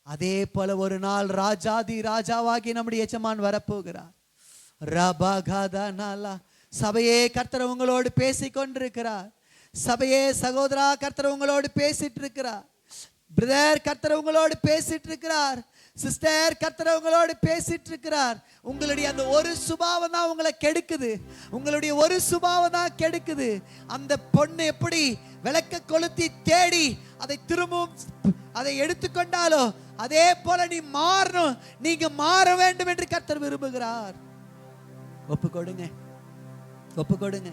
அதே போல ஒரு நாள் ராஜாதி ராஜாவாகி நம்முடைய எஜமான் வரப்போகிறார். சபையே, கர்த்தர் உங்களோடு பேசிக் கொண்டிருக்கிறார். சபையே, சகோதரா, கர்த்தர் உங்களோடு பேசிட்டு இருக்கிறார். பிரதர், கர்த்தர் உங்களோடு பேசிட்டு இருக்கிறார். சிஸ்டர், கர்த்தர் உங்களோடு பேசிட்டு இருக்கிறார். உங்களுடைய அந்த ஒரு சுபாவம் தான் உங்களை கெடுக்குது. உங்களுடைய ஒரு சுபாவம் தான் கெடுக்குது. அந்த பொண்ணு எப்படி விளக்க கொளுத்தி தேடி அதை திரும்பவும் அதை எடுத்துக்கொண்டாலோ அதே போல நீ மாறணும், நீங்க மாற வேண்டும் என்று கர்த்தர் விரும்புகிறார். ஒப்பு கொடுங்க, ஒப்பு கொடுங்க.